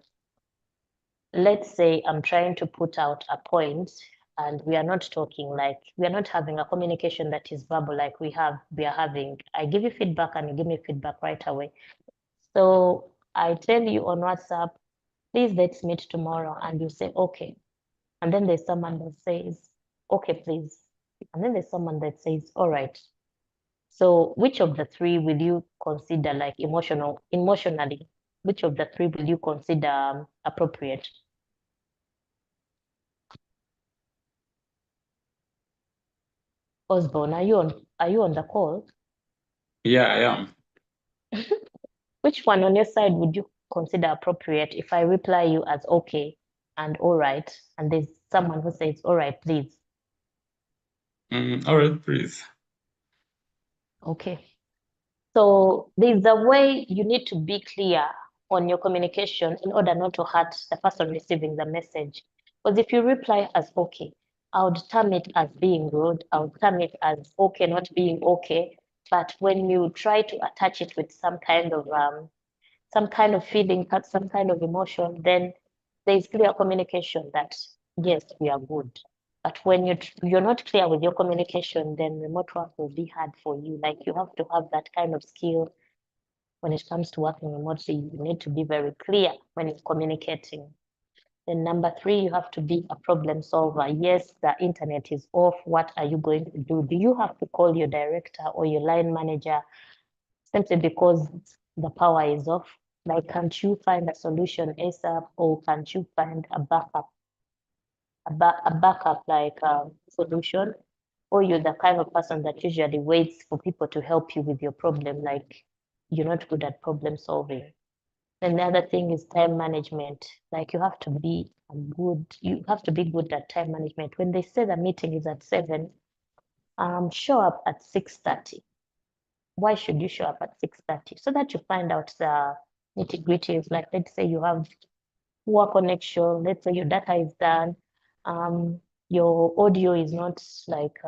Let's say I'm trying to put out a point and we are not talking, like we are not having a communication that is verbal like we are having. I give you feedback and you give me feedback right away. So I tell you on WhatsApp, please let's meet tomorrow, and you say okay. And then there's someone that says, okay, please. And then there's someone that says, all right. So which of the three will you consider like emotionally? Which of the three will you consider appropriate? Osborne, are you on the call? Yeah, I am. Which one on your side would you consider appropriate if I reply you as okay and all right, and there's someone who says, all right, please? All right, please. Okay. So there's a way you need to be clear on your communication in order not to hurt the person receiving the message. Because if you reply as okay, I would term it as being rude. I would term it as okay, not being okay. But when you try to attach it with some kind of feeling, some kind of emotion, then there's clear communication that yes, we are good. But when you're not clear with your communication, then remote work will be hard for you. Like you have to have that kind of skill when it comes to working remotely. You need to be very clear when you're communicating. Then number three, you have to be a problem solver. Yes, the internet is off. What are you going to do? Do you have to call your director or your line manager simply because the power is off? Like, can't you find a solution ASAP, or can't you find a backup, a backup like solution? Or you're the kind of person that usually waits for people to help you with your problem, like you're not good at problem solving. And the other thing is time management. Like you have to be good at time management. When they say the meeting is at 7, show up at 6:30. Why should you show up at 6:30? So that you find out the nitty-gritties. Like, let's say you have poor connection, let's say your data is done, your audio is not like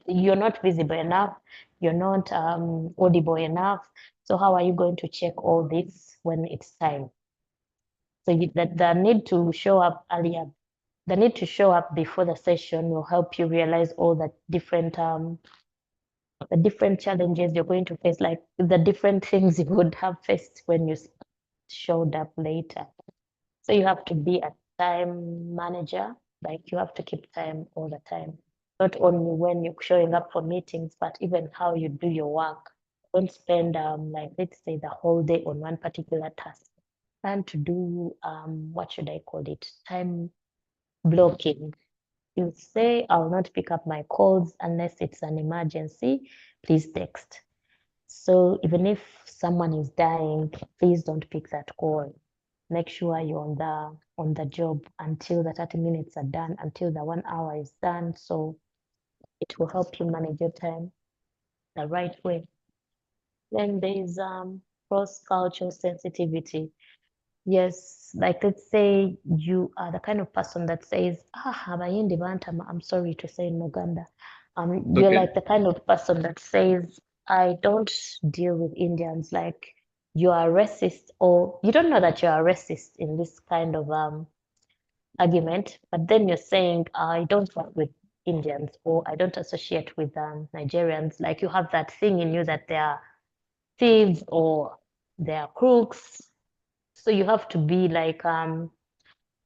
you're not visible enough, you're not audible enough. So how are you going to check all this when it's time? So the need to show up earlier, the need to show up before the session will help you realize all the different challenges you're going to face, like the different things you would have faced when you showed up later. So you have to be a time manager, like you have to keep time all the time, not only when you're showing up for meetings, but even how you do your work. Don't spend like, let's say, the whole day on one particular task. Plan to do what should I call it? Time blocking. You say, I'll not pick up my calls unless it's an emergency. Please text. So even if someone is dying, please don't pick that call. Make sure you're on the job until the 30 minutes are done, until the 1 hour is done. So it will help you manage your time the right way. Then there's cross-cultural sensitivity. Yes, like let's say you are the kind of person that says, abayindi bantu, I'm sorry to say in Uganda. You're Okay. like the kind of person that says, I don't deal with Indians, like you are racist, or you don't know that you are racist in this kind of argument, but then you're saying, I don't work with Indians, or I don't associate with Nigerians. Like you have that thing in you that they are thieves or they are crooks. So you have to be like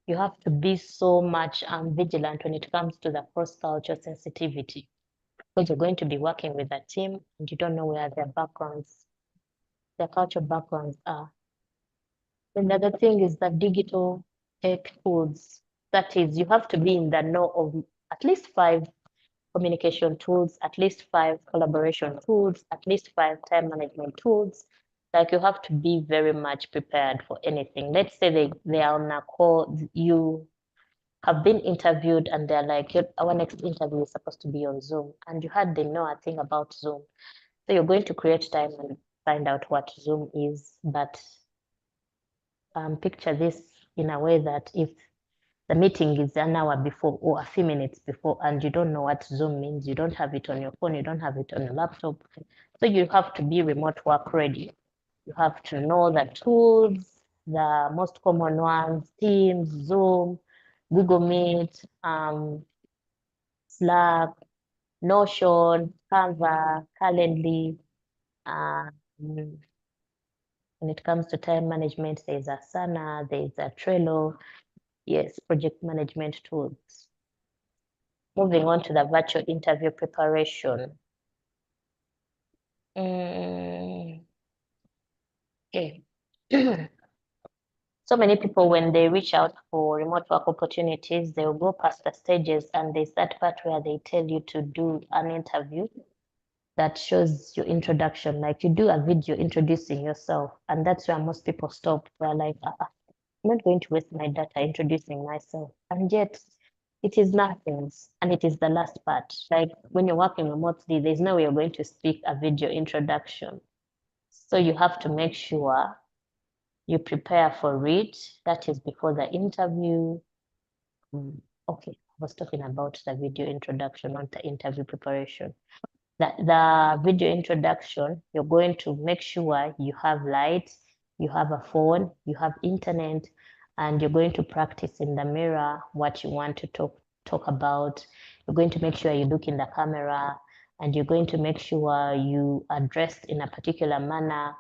you have to be so much vigilant when it comes to the cross-cultural sensitivity, because you're going to be working with a team and you don't know where their backgrounds, their cultural backgrounds are. Then the other thing is the digital tech tools. That is, you have to be in the know of at least 5 communication tools, at least 5 collaboration tools, at least 5 time management tools. Like you have to be very much prepared for anything. Let's say they are on a call, you have been interviewed and they're like, our next interview is supposed to be on Zoom, and you hardly know a thing about Zoom. So you're going to create time and find out what Zoom is, but picture this in a way that if the meeting is an hour before or a few minutes before and you don't know what Zoom means, you don't have it on your phone, you don't have it on your laptop, so you have to be remote work ready. You have to know the tools, the most common ones: Teams, Zoom, Google Meet, Slack, Notion, Canva, Calendly. When it comes to time management, there's Asana, there's a Trello. Yes, project management tools. Moving on to the virtual interview preparation. Okay. So many people, when they reach out for remote work opportunities, they'll go past the stages and there's that part where they tell you to do an interview that shows your introduction. Like you do a video introducing yourself, and that's where most people stop. They're like, I'm not going to waste my data introducing myself. And yet it is nothing. And it is the last part. Like when you're working remotely, there's no way you're going to speak a video introduction. So you have to make sure you prepare for it. That is before the interview. Okay, I was talking about the video introduction, not the interview preparation. The video introduction, you're going to make sure you have light, you have a phone, you have internet, and you're going to practice in the mirror what you want to talk about. You're going to make sure you look in the camera, and you're going to make sure you are dressed in a particular manner.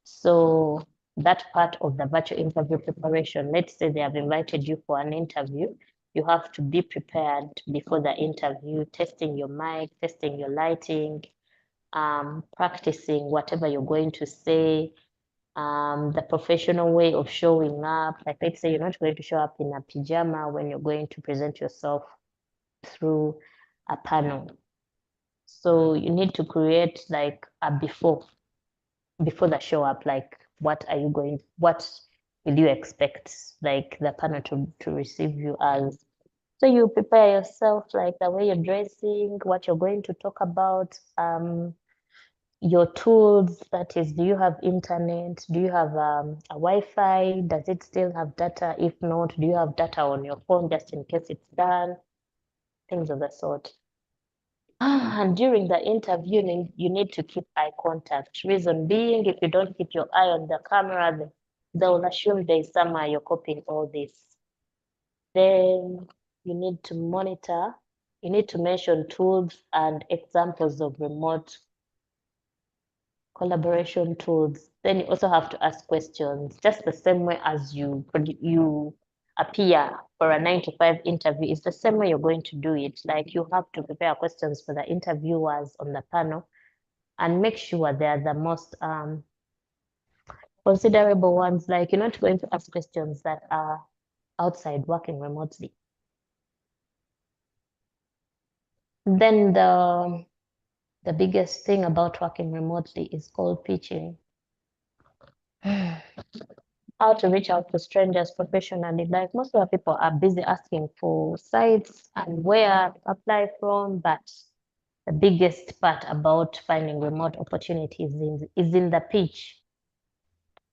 So that part of the virtual interview preparation, let's say they have invited you for an interview, you have to be prepared before the interview, testing your mic, testing your lighting, practicing whatever you're going to say, the professional way of showing up. Like, let's say you're not going to show up in a pajama when you're going to present yourself through a panel. So you need to create like a before the show up, like what will you expect like the panel to receive you as. So you prepare yourself, like the way you're dressing, what you're going to talk about, your tools, that is, do you have internet? Do you have a Wi-Fi? Does it still have data? If not, do you have data on your phone just in case it's done? Things of the sort. And during the interview, you need to keep eye contact. Reason being, if you don't keep your eye on the camera, they'll assume there's somewhere you're copying all this. Then you need to monitor, you need to mention tools and examples of remote collaboration tools. Then you also have to ask questions, just the same way as you appear for a 9 to 5 interview. It's the same way you're going to do it. Like, you have to prepare questions for the interviewers on the panel and make sure they are the most considerable ones. Like, you're not going to ask questions that are outside working remotely. Then the biggest thing about working remotely is called pitching. How to reach out to strangers professionally. Like, most of the people are busy asking for sites and where to apply from, but the biggest part about finding remote opportunities is in the pitch.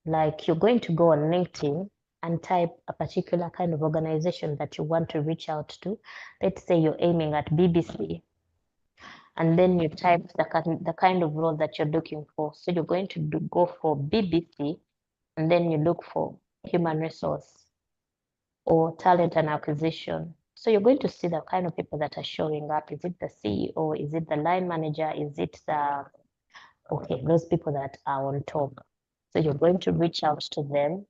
Like, you're going to go on LinkedIn and type a particular kind of organization that you want to reach out to. Let's say you're aiming at BBC, and then you type the kind of role that you're looking for. So you're going to go for BBC, and then you look for human resource or talent and acquisition. So you're going to see the kind of people that are showing up. Is it the CEO? Is it the line manager? Is it those people that are on top? So you're going to reach out to them,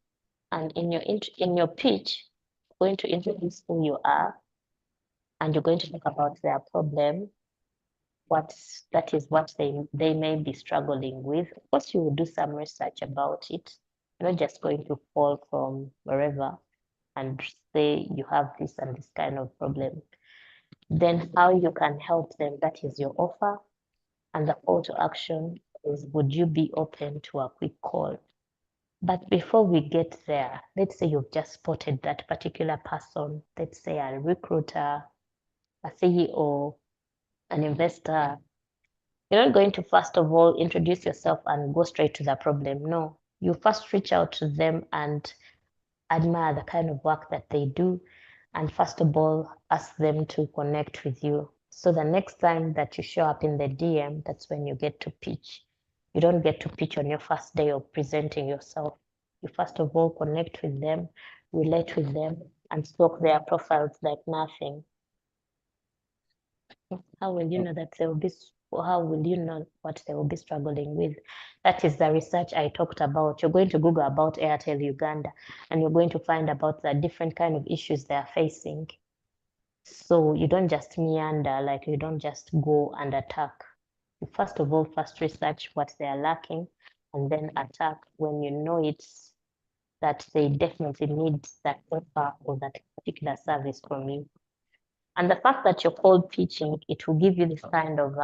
and in your pitch, you're going to introduce who you are, and you're going to talk about their problem, what they may be struggling with. Of course, you will do some research about it. You're not just going to fall from wherever and say you have this and this kind of problem. Then how you can help them, that is your offer. And the call to action is, would you be open to a quick call? But before we get there, let's say you've just spotted that particular person, let's say a recruiter, a CEO, an investor. You're not going to first of all introduce yourself and go straight to the problem. No, you first reach out to them and admire the kind of work that they do, and first of all, ask them to connect with you. So the next time that you show up in the DM, that's when you get to pitch. You don't get to pitch on your first day of presenting yourself. You first of all connect with them, relate with them, and stalk their profiles like nothing. How will you know that they will be, how will you know what they will be struggling with? That is the research I talked about. You're going to Google about Airtel Uganda, and you're going to find about the different kind of issues they are facing. So you don't just meander, like you don't just go and attack. You first of all, first research what they are lacking, and then attack when you know it's that they definitely need that offer or that particular service from you. And the fact that you're cold pitching, it will give you this kind of,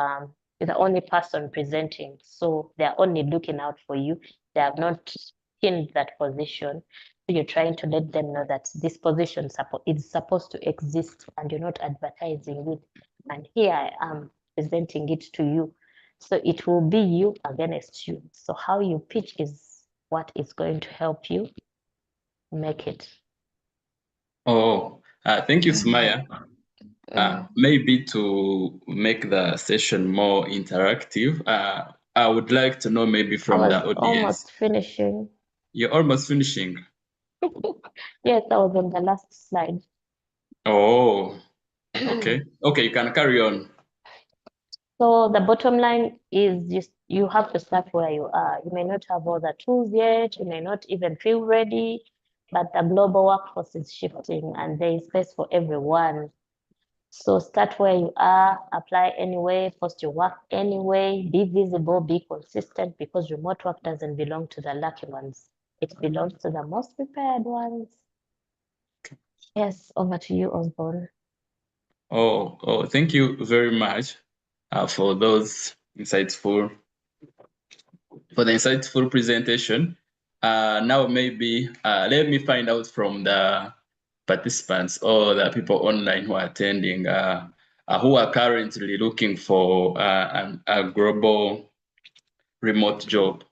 you're the only person presenting. So they're only looking out for you. They have not pinned that position. So you're trying to let them know that this position is supposed to exist and you're not advertising it. And here I am presenting it to you. So it will be you against you. So how you pitch is what is going to help you make it. Oh, thank you, Sumaya. Maybe to make the session more interactive, I would like to know maybe I from was the audience. almost finishing. You're almost finishing. Yes, that was on the last slide. Oh, okay. Okay, you can carry on. So the bottom line is just you have to start where you are. You may not have all the tools yet, you may not even feel ready, but the global workforce is shifting and there is space for everyone. So start where you are, apply anyway, post your work anyway, be visible, be consistent because remote work doesn't belong to the lucky ones. It belongs to the most prepared ones. Yes, over to you, Osborne. Oh, thank you very much for those insightful for the insightful presentation. Now maybe let me find out from the participants or the people online who are attending who are currently looking for a global remote job.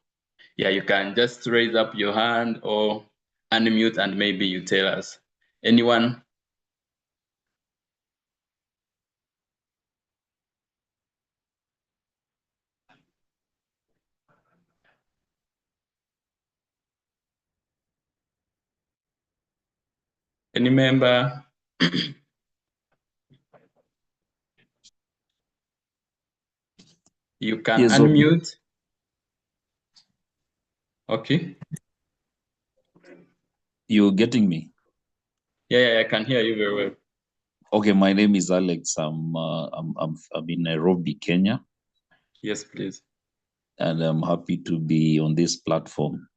Yeah, you can just raise up your hand or unmute and maybe you tell us. Anyone? Any member? You can Yes, unmute. Okay. you're getting me. Yeah, I can hear you very well. Okay, my name is Alex. I'm in Nairobi, Kenya, Yes, please. and I'm happy to be on this platform.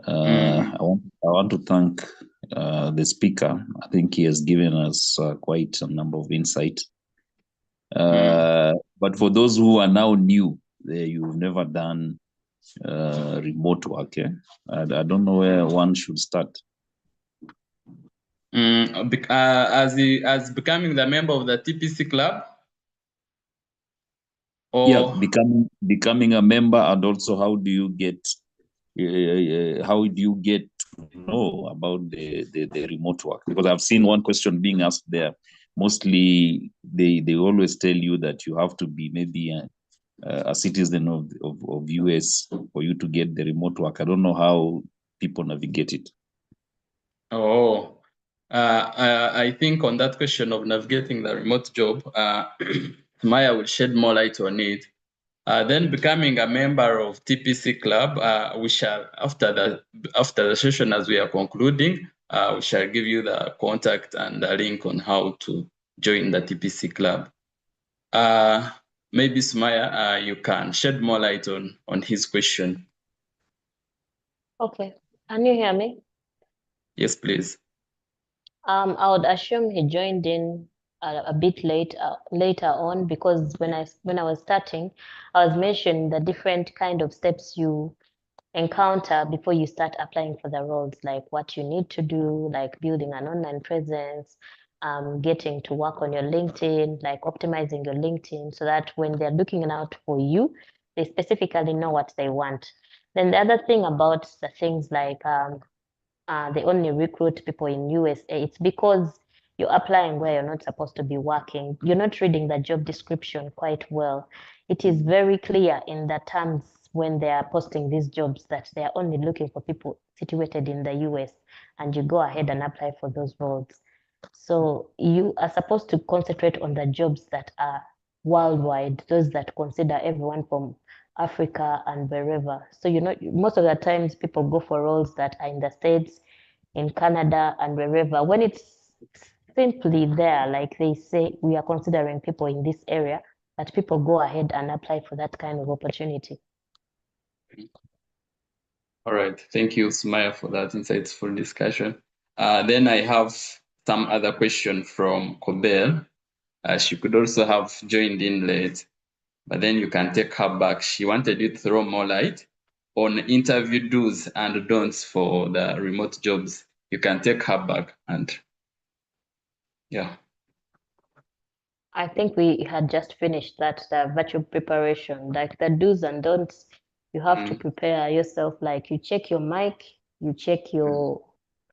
Mm. I want to thank the speaker. I think he has given us quite a number of insight. But for those who are now new, you've never done remote work. I don't know where one should start. As becoming the member of the TPC club? Yeah, Or becoming a member, and also how do you get to know about the remote work? Because I've seen one question being asked there. Mostly, they always tell you that you have to be maybe a citizen of US for you to get the remote work. I don't know how people navigate it. I think on that question of navigating the remote job, Maya will shed more light on it. Then becoming a member of TPC Club, we shall, after the session as we are concluding, we shall give you the contact and the link on how to join the TPC Club. Maybe Sumaya, you can shed more light on his question. Okay, can you hear me? Yes, please. I would assume he joined in a bit later on because when I was starting, I was mentioning the different kind of steps you encounter before you start applying for the roles, like what you need to do, like building an online presence, getting to work on your LinkedIn, like optimizing your LinkedIn so that when they're looking out for you, they specifically know what they want. Then the other thing about the things like they only recruit people in USA. It's because you're applying where you're not supposed to be working. You're not reading the job description quite well. It is very clear in the terms when they are posting these jobs that they are only looking for people situated in the US, and you go ahead and apply for those roles. So you are supposed to concentrate on the jobs that are worldwide, those that consider everyone from Africa and wherever. So you know, most of the times people go for roles that are in the States, in Canada, and wherever. When it's simply there, like they say, we are considering people in this area, that people go ahead and apply for that kind of opportunity. All right. Thank you, Sumaya, for that insightful discussion. Then I have some other question from Kobel. She could also have joined in late, but then you can take her back. She wanted you to throw more light on interview do's and don'ts for the remote jobs. You can take her back and yeah. I think we had just finished that, the virtual preparation, like the do's and don'ts. You have to prepare yourself, like you check your mic, you check your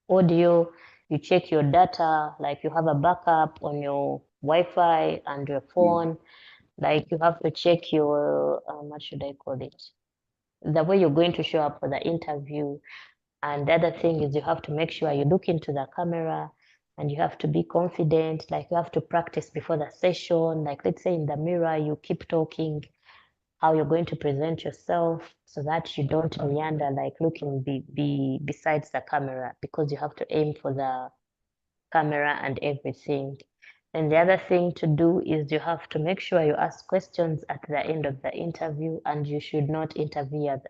audio, you check your data, like you have a backup on your Wi-Fi and your phone. Like you have to check your, what should I call it? The way you're going to show up for the interview. And the other thing is you have to make sure you look into the camera and you have to be confident. Like you have to practice before the session. Like let's say in the mirror, you keep talking how you're going to present yourself so that you don't meander like looking besides the camera, because you have to aim for the camera and everything. And the other thing to do is you have to make sure you ask questions at the end of the interview, and you should not interfere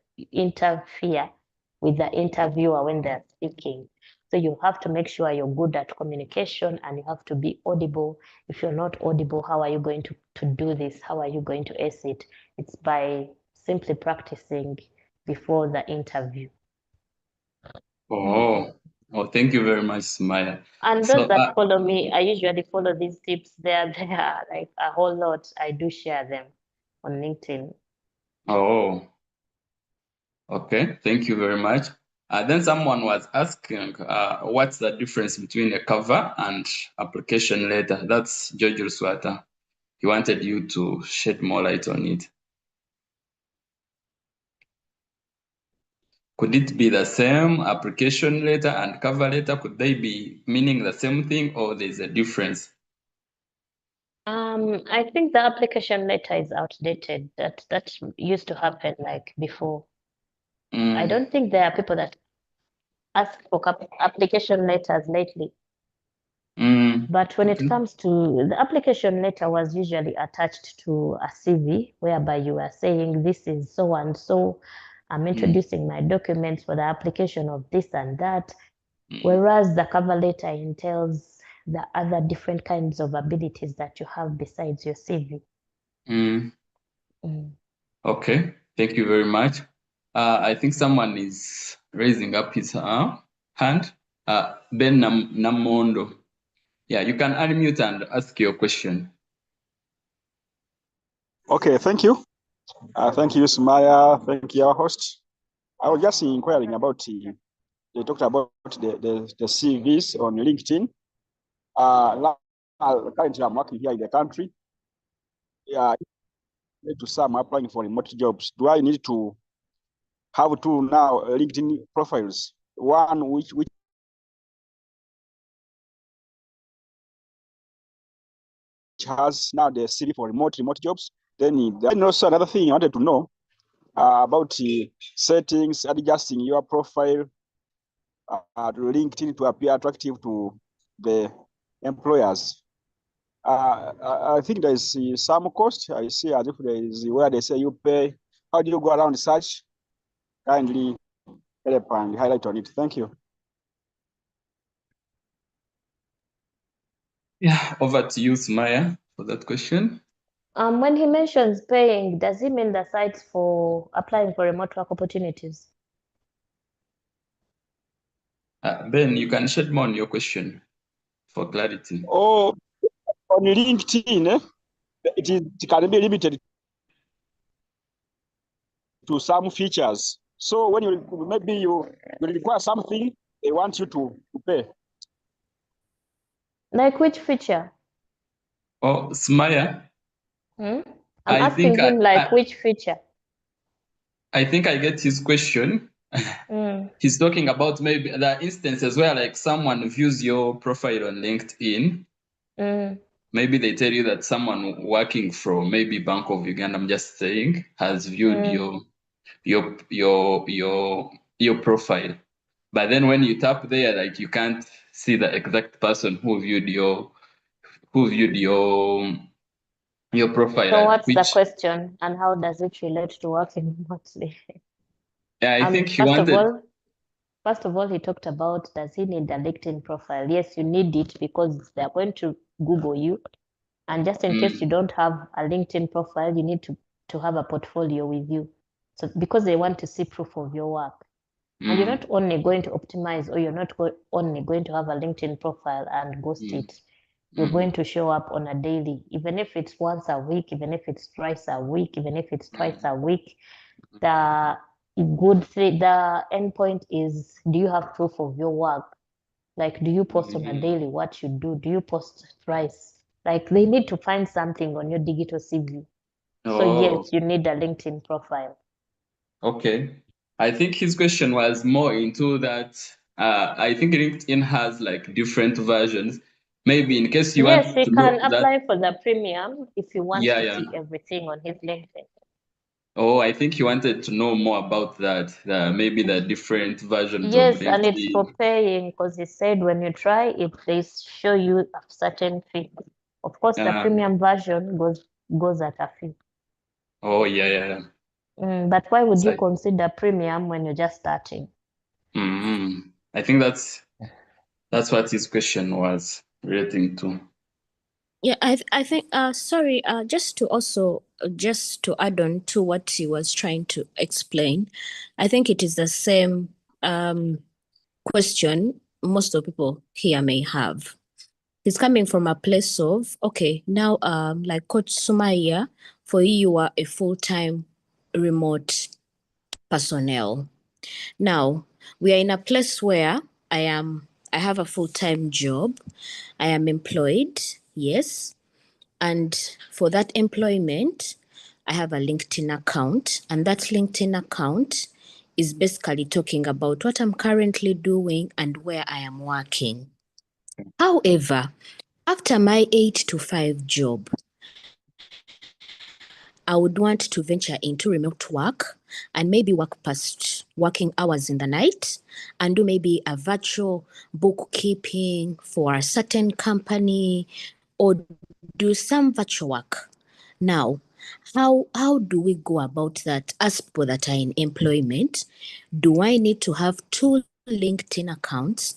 with the interviewer when they're speaking. So you have to make sure you're good at communication and you have to be audible. If you're not audible, how are you going to do this? How are you going to ace it? It's by simply practicing before the interview. Oh, thank you very much, Smaya. And So, those that follow me, I usually follow these tips. There are like a whole lot. I do share them on LinkedIn. oh, okay, thank you very much. Then someone was asking, what's the difference between a cover and application letter? That's George Swata. He wanted you to shed more light on it. Could it be the same application letter and cover letter? Could they be meaning the same thing, or there's a difference? I think the application letter is outdated. That used to happen like before. I don't think there are people that ask for application letters lately. But when it comes to the application letter was usually attached to a CV whereby you are saying this is so and so. I'm introducing my documents for the application of this and that. Whereas the cover letter entails the other different kinds of abilities that you have besides your CV. Okay, thank you very much. I think someone is raising up his hand. Ben Namondo. Yeah, you can unmute and ask your question. Okay, thank you. Thank you, Sumaya. Thank you, our host. I was just inquiring about, they talked about the CVs on LinkedIn. Currently, I'm working here in the country. Yeah, to some applying for remote jobs. Do I need to have two now LinkedIn profiles? One which has now the CV for remote jobs. Then also another thing I wanted to know about settings, adjusting your profile to LinkedIn to appear attractive to the employers. I think there is some cost. I see as if there is where they say you pay. How do you go around such? Kindly help and highlight on it. Thank you. Yeah, over to you, Sumaya, for that question. When he mentions paying, does he mean the sites for applying for remote work opportunities? Ben, you can shed more on your question for clarity. Oh, on LinkedIn, it can be limited to some features. So when you require something, they want you to pay. Like which feature? Oh, Sumaya. I'm I asking think him which feature? I think I get his question. He's talking about maybe the instances where like someone views your profile on LinkedIn. Maybe they tell you that someone working from maybe Bank of Uganda, I'm just saying, has viewed your profile. But then when you tap there, like you can't see the exact person who viewed your profile. So what's the question and how does it relate to working remotely? Yeah, I think he First wanted. of all, he talked about, does he need a LinkedIn profile? Yes, you need it because they're going to Google you. And just in case you don't have a LinkedIn profile, you need to have a portfolio with you. So because they want to see proof of your work. And you're not only going to optimize, or you're not only going to have a LinkedIn profile and ghost it. You're going to show up on a daily, even if it's once a week, even if it's twice a week, even if it's twice a week. The good thing, the end point is, do you have proof of your work? Like, do you post on a daily what you do? Do you post thrice? Like, they need to find something on your digital CV. So yes, you need a LinkedIn profile. Okay. I think his question was more into that. I think LinkedIn has like different versions. Maybe in case you Yes, want he to know can that. apply for the premium if you want Yeah, to yeah. see everything on his LinkedIn. Oh, I think he wanted to know more about that. Maybe the different versions of Yes, and it's LinkedIn. for paying because he said when you try it, they show you a certain fee. Of course, the Uh, premium version goes at a fee. oh, yeah, yeah, yeah. But why would you So, consider premium when you're just starting? I think that's what his question was relating to. Yeah, I think sorry, just to add on to what he was trying to explain, I think it is the same question most of people here may have. He's coming from a place of, okay, now like Coach Sumaya, for you are a full-time remote personnel. Now we are in a place where I have a full-time job, I am employed, yes. And for that employment, I have a LinkedIn account, and that LinkedIn account is basically talking about what I'm currently doing and where I am working. However, after my 8 to 5 job, I would want to venture into remote work and maybe work past working hours in the night and do maybe a virtual bookkeeping for a certain company or do some virtual work. Now, how do we go about that as people that are in employment? Do I need to have 2 LinkedIn accounts?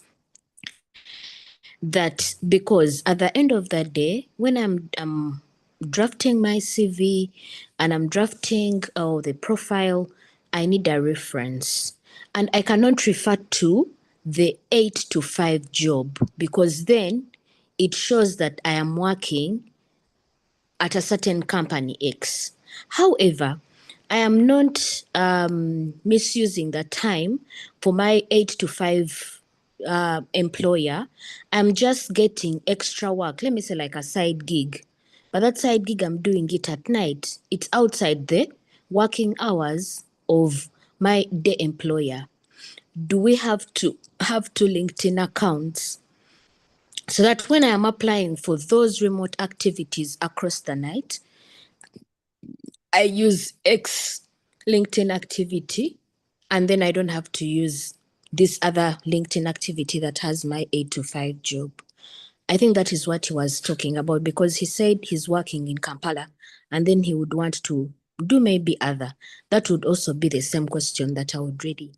That because at the end of the day, when I'm drafting my CV and I'm drafting the profile, I need a reference. And I cannot refer to the 8 to 5 job because then it shows that I am working at a certain company X. However, I am not misusing the time for my 8 to 5 employer. I'm just getting extra work. Let me say like a side gig. But that side gig, I'm doing it at night. It's outside the working hours of my day employer. Do we have to have 2 LinkedIn accounts so that when I am applying for those remote activities across the night, I use X LinkedIn activity, and then I don't have to use this other LinkedIn activity that has my 8 to 5 job? I think that is what he was talking about because he said he's working in Kampala and then he would want to do maybe other. That would also be the same question that I would really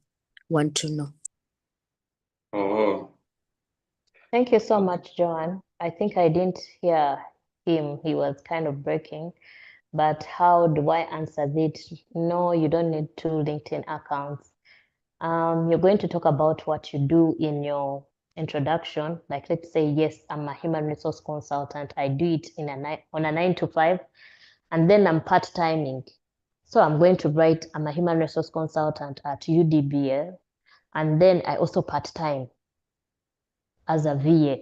want to know. Oh, Thank you so much, Joan. I think I didn't hear him. He was kind of breaking. But how do I answer it? No, you don't need 2 LinkedIn accounts. You're going to talk about what you do in your introduction. Like, let's say, yes, I'm a human resource consultant. I do it on a 9 to 5, and then I'm part-timing. So I'm going to write, I'm a human resource consultant at UDBL, and then I also part-time as a VA.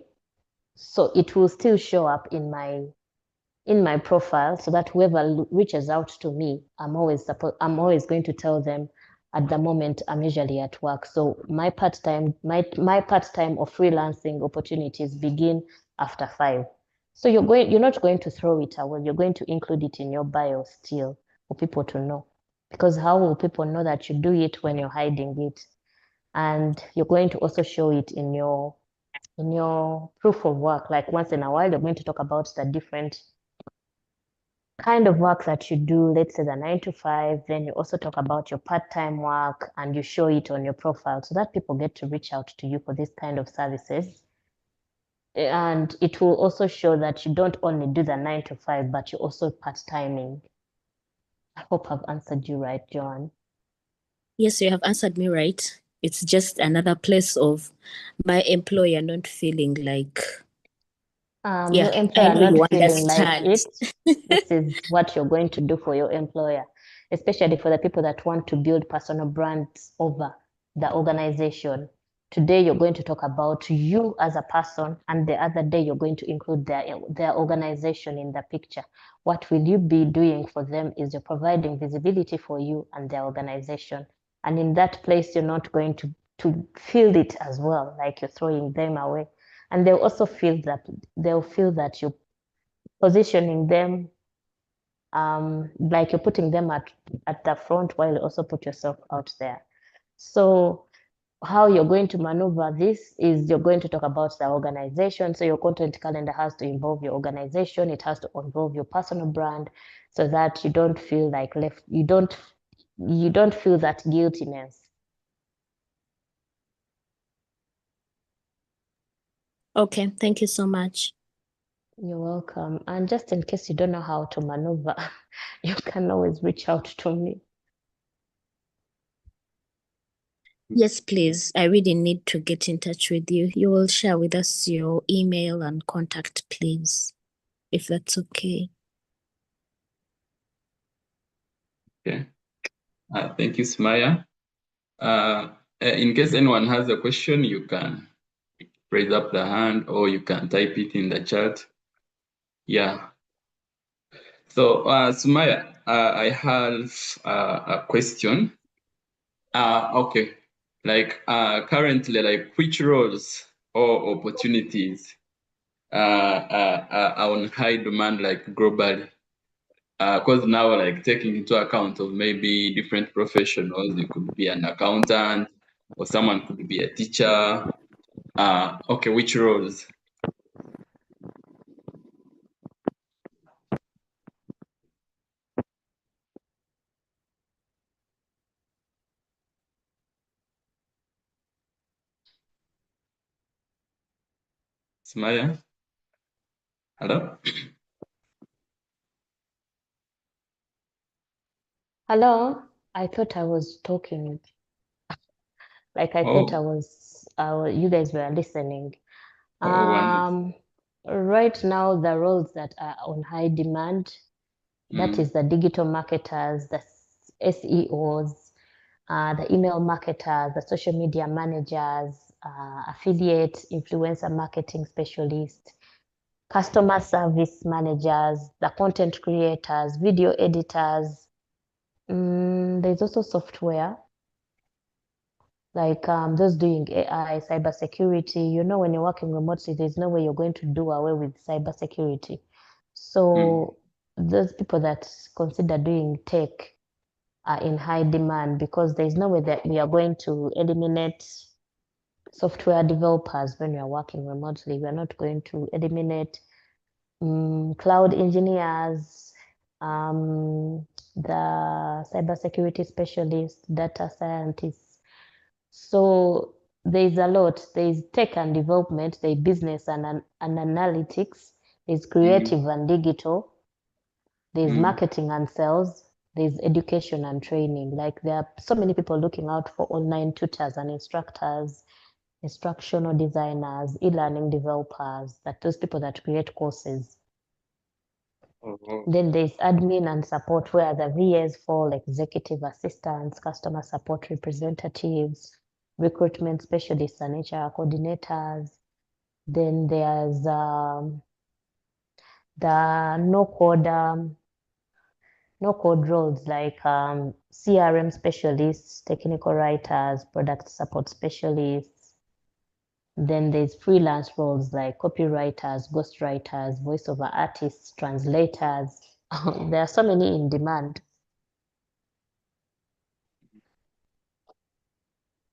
So it will still show up in my profile so that whoever reaches out to me, I'm always going to tell them at the moment I'm usually at work. So my part-time or freelancing opportunities begin after 5. So you're not going to throw it away. You're going to include it in your bio still for people to know. Because how will people know that you do it when you're hiding it? And you're going to also show it in your proof of work. Like once in a while, you're going to talk about the different kind of work that you do, let's say the 9 to 5, then you also talk about your part-time work and you show it on your profile so that people get to reach out to you for this kind of services. And it will also show that you don't only do the 9 to 5, but you're also part-timing. I hope I've answered you right, John. Yes, you have answered me right. It's just another place of my employer not feeling like, Your I employer know you not feeling like understand. this is what you're going to do for your employer, especially for the people that want to build personal brands over the organization. Today, you're going to talk about you as a person, and the other day, you're going to include their organization in the picture. What will you be doing for them is you're providing visibility for you and their organization. And in that place, you're not going to feel it as well, like you're throwing them away. And they'll also feel that you're positioning them like you're putting them at the front while you also put yourself out there. So how you're going to maneuver this is you're going to talk about the organization. So your content calendar has to involve your organization. It has to involve your personal brand so that you don't feel like left, you don't feel that guiltiness. Okay, thank you so much. You're welcome. And just in case you don't know how to maneuver, you can always reach out to me. Yes, please. I really need to get in touch with you. You will share with us your email and contact, please, if that's okay. Okay. Thank you, Smaya. In case anyone has a question, you can raise up the hand or you can type it in the chat. Yeah. So, Sumaya, I have a question. Okay. Like currently, like which roles or opportunities are on high demand, like globally? Because now, like taking into account of maybe different professionals, you could be an accountant or someone could be a teacher. Okay, which roles? Smaya? Hello? Hello? I thought I was talking. Like I thought you guys were listening. Wonderful. Right now, the roles that are on high demand, that is the digital marketers, the SEOs, the email marketers, the social media managers, affiliate, influencer marketing specialists, customer service managers, the content creators, video editors. There's also software, like those doing AI, cybersecurity. You know, when you're working remotely, there's no way you're going to do away with cybersecurity. So those people that consider doing tech are in high demand because there's no way that we are going to eliminate software developers when we are working remotely. We are not going to eliminate cloud engineers, the cybersecurity specialists, data scientists. So there's a lot. There's tech and development, there's business and analytics, there's creative and digital, there's marketing and sales, there's education and training. Like there are so many people looking out for online tutors and instructors, instructional designers, e-learning developers, that those people that create courses. Then there's admin and support where the VAs fall, executive assistants, customer support representatives, recruitment specialists and HR coordinators. Then there's the no code roles like CRM specialists, technical writers, product support specialists. Then there's freelance roles like copywriters, ghostwriters, voiceover artists, translators. There are so many in demand.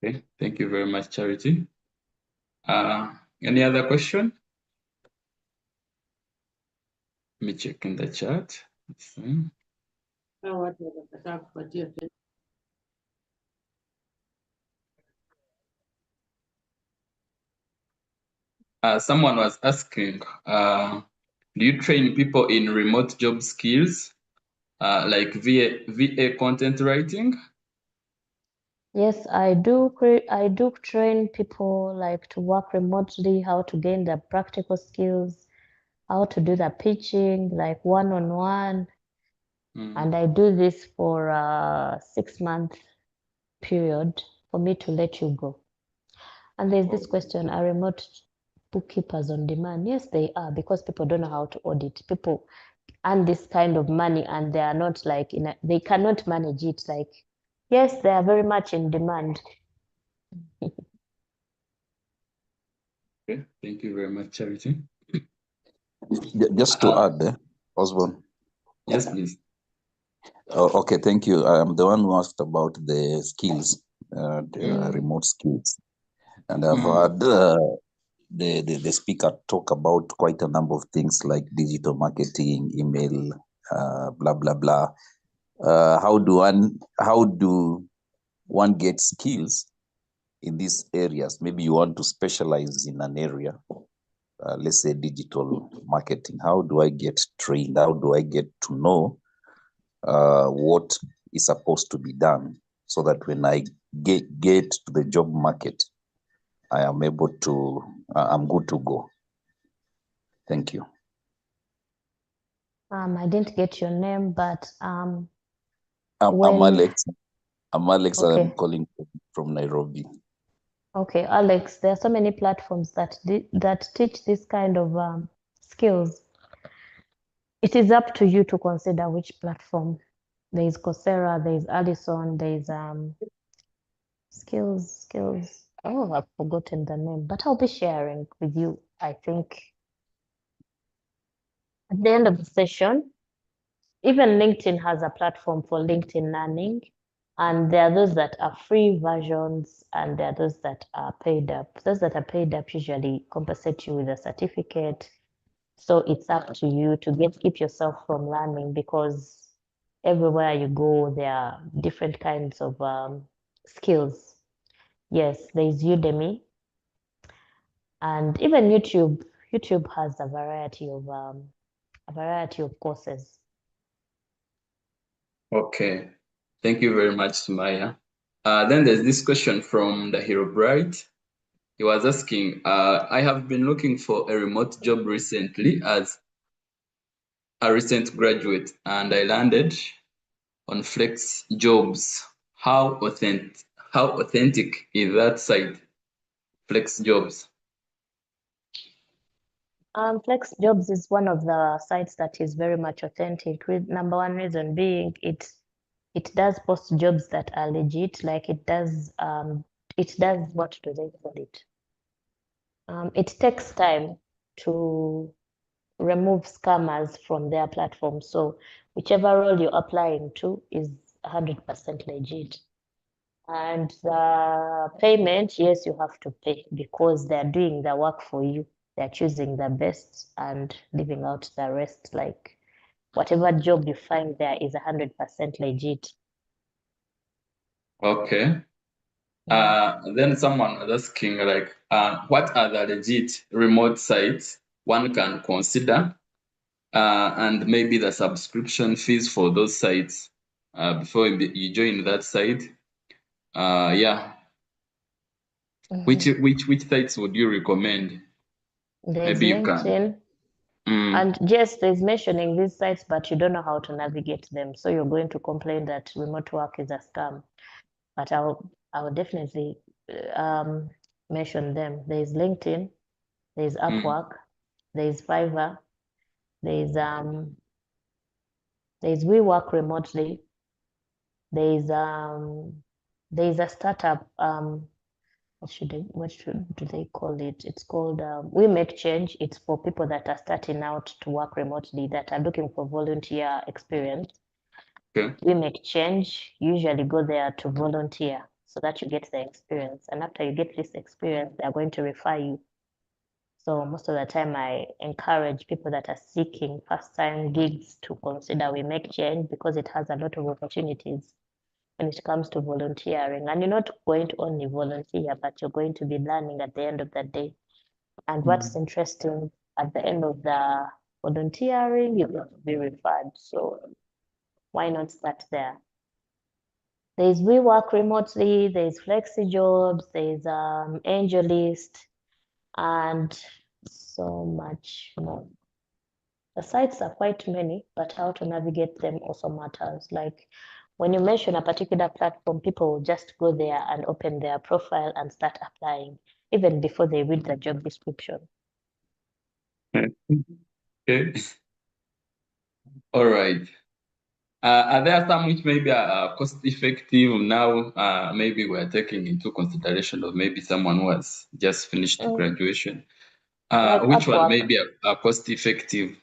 Okay, thank you very much, Charity. Any other question? Let me check in the chat. Someone was asking, do you train people in remote job skills, like VA content writing? Yes, I do train people like to work remotely, how to gain the practical skills, how to do the pitching, like one-on-one. And I do this for a 6-month period for me to let you go. And there's this question, are remote bookkeepers on demand? Yes, they are, because people don't know how to audit. People earn this kind of money and they are not like they cannot manage it. Like Yes, they are very much in demand. Okay, thank you very much, Charity. Just to add, Osborne. Yes, please. Oh, okay, thank you. I'm the one who asked about the skills, the remote skills, and I've heard the speaker talk about quite a number of things like digital marketing, email, blah blah blah. How do one get skills in these areas? Maybe you want to specialize in an area, let's say digital marketing. How do I get trained? How do I get to know what is supposed to be done so that when I get to the job market, I am able to, I'm good to go. Thank you. I didn't get your name, but I'm when Alex. I'm Alex, and I'm okay, calling from Nairobi. okay, Alex, there are so many platforms that teach this kind of skills. It is up to you to consider which platform. There is Coursera, there is Allison, there is skills. Oh, I've forgotten the name, but I'll be sharing with you, I think, at the end of the session. Even LinkedIn has a platform for LinkedIn Learning, and there are those that are free versions, and there are those that are paid up. Those that are paid up usually compensate you with a certificate. So it's up to you to keep yourself from learning, because everywhere you go, there are different kinds of skills. Yes, there's Udemy, and even YouTube. YouTube has a variety of courses. Okay, thank you very much, Sumaya. Then there's this question from the Hero Bright. He was asking, I have been looking for a remote job recently as a recent graduate, and I landed on Flex Jobs. How authentic is that site, Flex Jobs? Flex Jobs is one of the sites that is very much authentic. Number one reason being it does post jobs that are legit. Like it does what do they call it? It takes time to remove scammers from their platform. So whichever role you're applying to is 100% legit. And the payment, yes, you have to pay because they're doing the work for you. They're choosing the best and leaving out the rest. Like whatever job you find there is 100% legit. Okay. Then someone was asking, like, what are the legit remote sites one can consider, and maybe the subscription fees for those sites before you join that site. Yeah. Which sites would you recommend? There's Maybe you can. LinkedIn. And yes, there's mentioning these sites, but you don't know how to navigate them. So you're going to complain that remote work is a scam. But I will definitely mention them. There's LinkedIn, there's Upwork, there's Fiverr, there's We Work Remotely, there's a startup, what do they call it? It's called We Make Change. It's for people that are starting out to work remotely, that are looking for volunteer experience. Okay. We Make Change. Usually go there to volunteer so that you get the experience. And after you get this experience, they're going to refer you. So most of the time I encourage people that are seeking first-time gigs to consider We Make Change, because it has a lot of opportunities when it comes to volunteering. And you're not going to only volunteer, but you're going to be learning at the end of the day. And what's interesting, at the end of the volunteering, you're going to be referred. So why not start there? There's We Work Remotely, there's Flexi Jobs, there's AngelList, and so much more. The sites are quite many, but how to navigate them also matters. Like when you mention a particular platform, people will just go there and open their profile and start applying, even before they read the job description. Okay. All right. Are there some which maybe are cost effective now? Maybe we're taking into consideration of maybe someone who has just finished graduation. Like Which one Upwork. maybe are cost effective?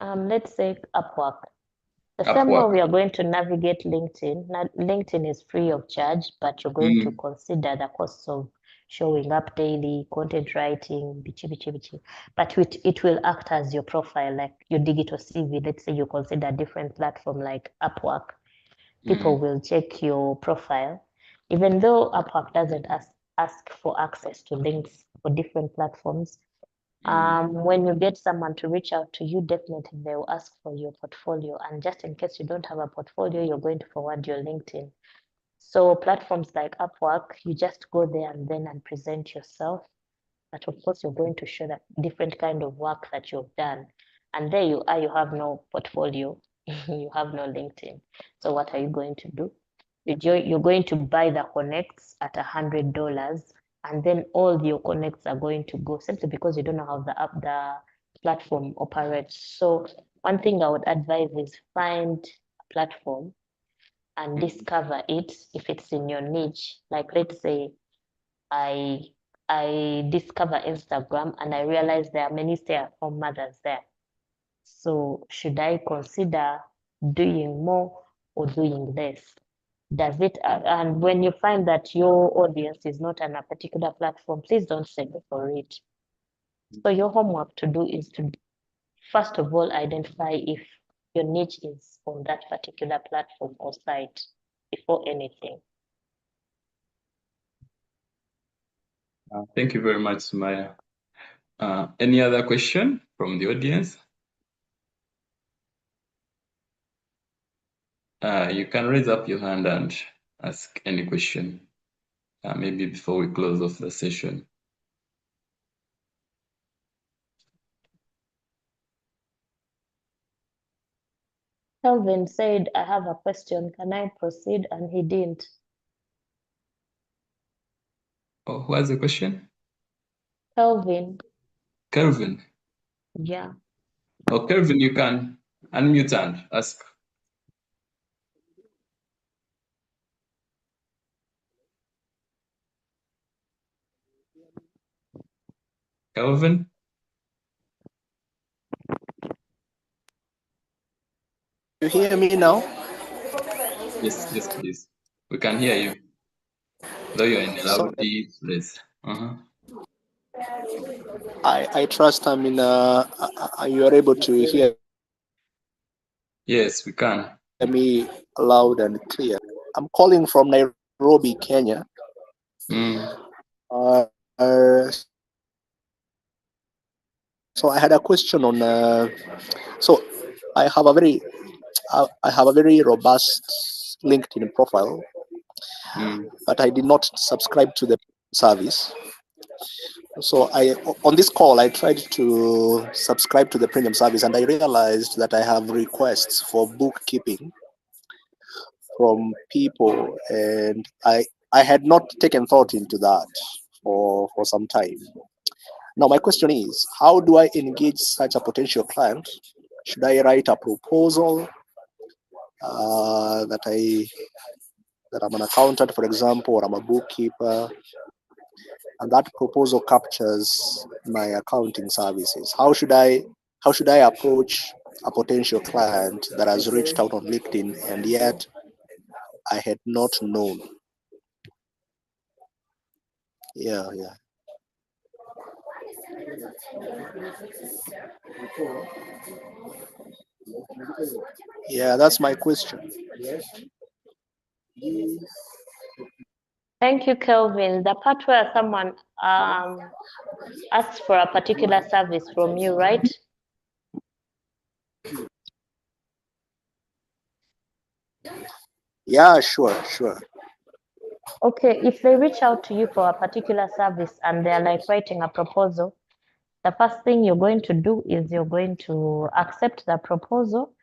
Let's say Upwork. The same way we are going to navigate LinkedIn. Now, LinkedIn is free of charge, but you're going to consider the costs of showing up daily, content writing, bichi. But it will act as your profile, like your digital CV. Let's say you consider a different platform like Upwork. People will check your profile, even though Upwork doesn't ask for access to links for different platforms. When you get someone to reach out to you, definitely they will ask for your portfolio. And just in case you don't have a portfolio, you're going to forward your LinkedIn. So platforms like Upwork, you just go there and present yourself. But of course, you're going to show that different kind of work that you've done. And there you are, you have no portfolio, you have no LinkedIn. So what are you going to do? You're going to buy the connects at $100, and then all your connects are going to go simply because you don't know how the platform operates. So one thing I would advise is find a platform and discover it if it's in your niche. Like let's say I discover Instagram and I realize there are many stay-at-home mothers there. So should I consider doing more or doing less? Does it, and when you find that your audience is not on a particular platform, please don't settle for it. So your homework to do is to, first of all, identify if your niche is on that particular platform or site before anything. Thank you very much, Sumaya. Any other question from the audience? You can raise up your hand and ask any question, maybe before we close off the session. Kelvin said, I have a question. Can I proceed? And he didn't. Oh, who has a question? Kelvin. Kelvin. Yeah. Oh, Kelvin, you can unmute and ask. Kelvin? You hear me now? Yes, yes, please. We can hear you. Though you're in a loud place. I trust you are able to hear Yes, we can. me loud and clear. I'm calling from Nairobi, Kenya. So I had a question on. So I have a very robust LinkedIn profile, but I did not subscribe to the service. So on this call, I tried to subscribe to the premium service, and I realized that I have requests for bookkeeping from people, and I had not taken thought into that for some time. Now my question is, how do I engage such a potential client? Should I write a proposal that I'm an accountant, for example, or I'm a bookkeeper, and that proposal captures my accounting services? How should I approach a potential client that has reached out on LinkedIn and yet I had not known? Yeah. Yeah, that's my question. Thank you, Kelvin. The part where someone asks for a particular service from you, right? Yeah, sure. Okay, if they reach out to you for a particular service and they're like writing a proposal, the first thing you're going to do is you're going to accept the proposal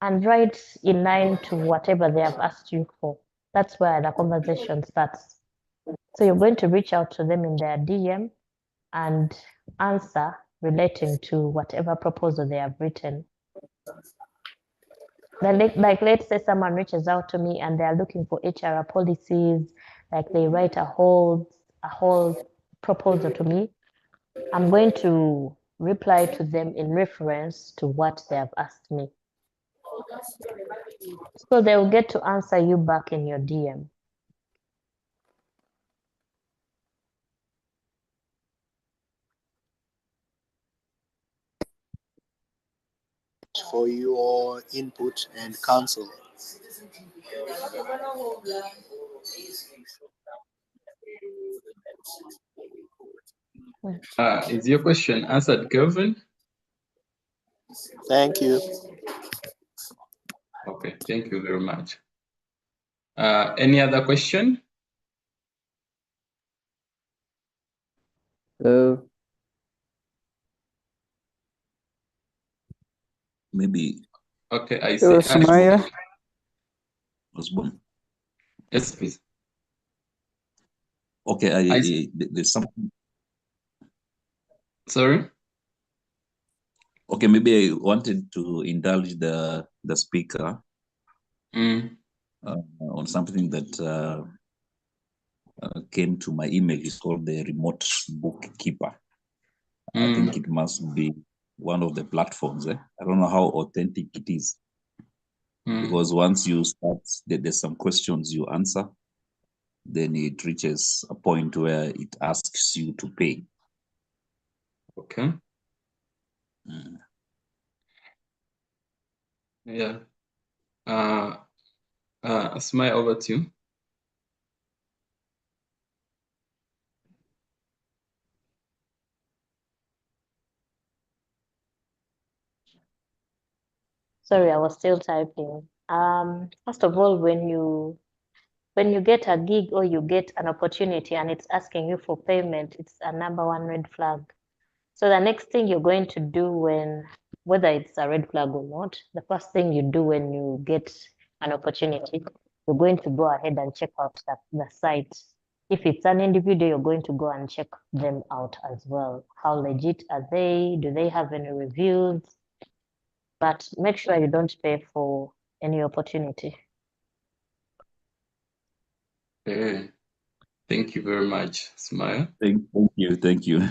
and write in line to whatever they have asked you for. That's where the conversation starts. So you're going to reach out to them in their DM and answer relating to whatever proposal they have written. like let's say someone reaches out to me and they're looking for HR policies, like they write a whole proposal to me. I'm going to reply to them in reference to what they have asked me. So they'll get to answer you back in your DM. For your input and counsel. Is your question answered, Kelvin? Thank you. Okay, thank you very much. Any other question? Maybe Okay, I see. Sumaya. Osborne. Yes, please. Okay, there's something. Sorry? Okay, maybe I wanted to indulge the speaker on something that came to my email. It's called the remote bookkeeper. I think it must be one of the platforms. I don't know how authentic it is. Because once you start, there's some questions you answer, then it reaches a point where it asks you to pay. Okay. Yeah. Asmai, over to you. Sorry, I was still typing. First of all, when you get a gig or you get an opportunity and it's asking you for payment, it's a #1 red flag. So the next thing you're going to do whether it's a red flag or not, the first thing you do when you get an opportunity, you're going to go ahead and check out the site. If it's an individual, you're going to go and check them out as well. How legit are they? Do they have any reviews? But make sure you don't pay for any opportunity. Okay. Thank you very much, Smile. Thank you.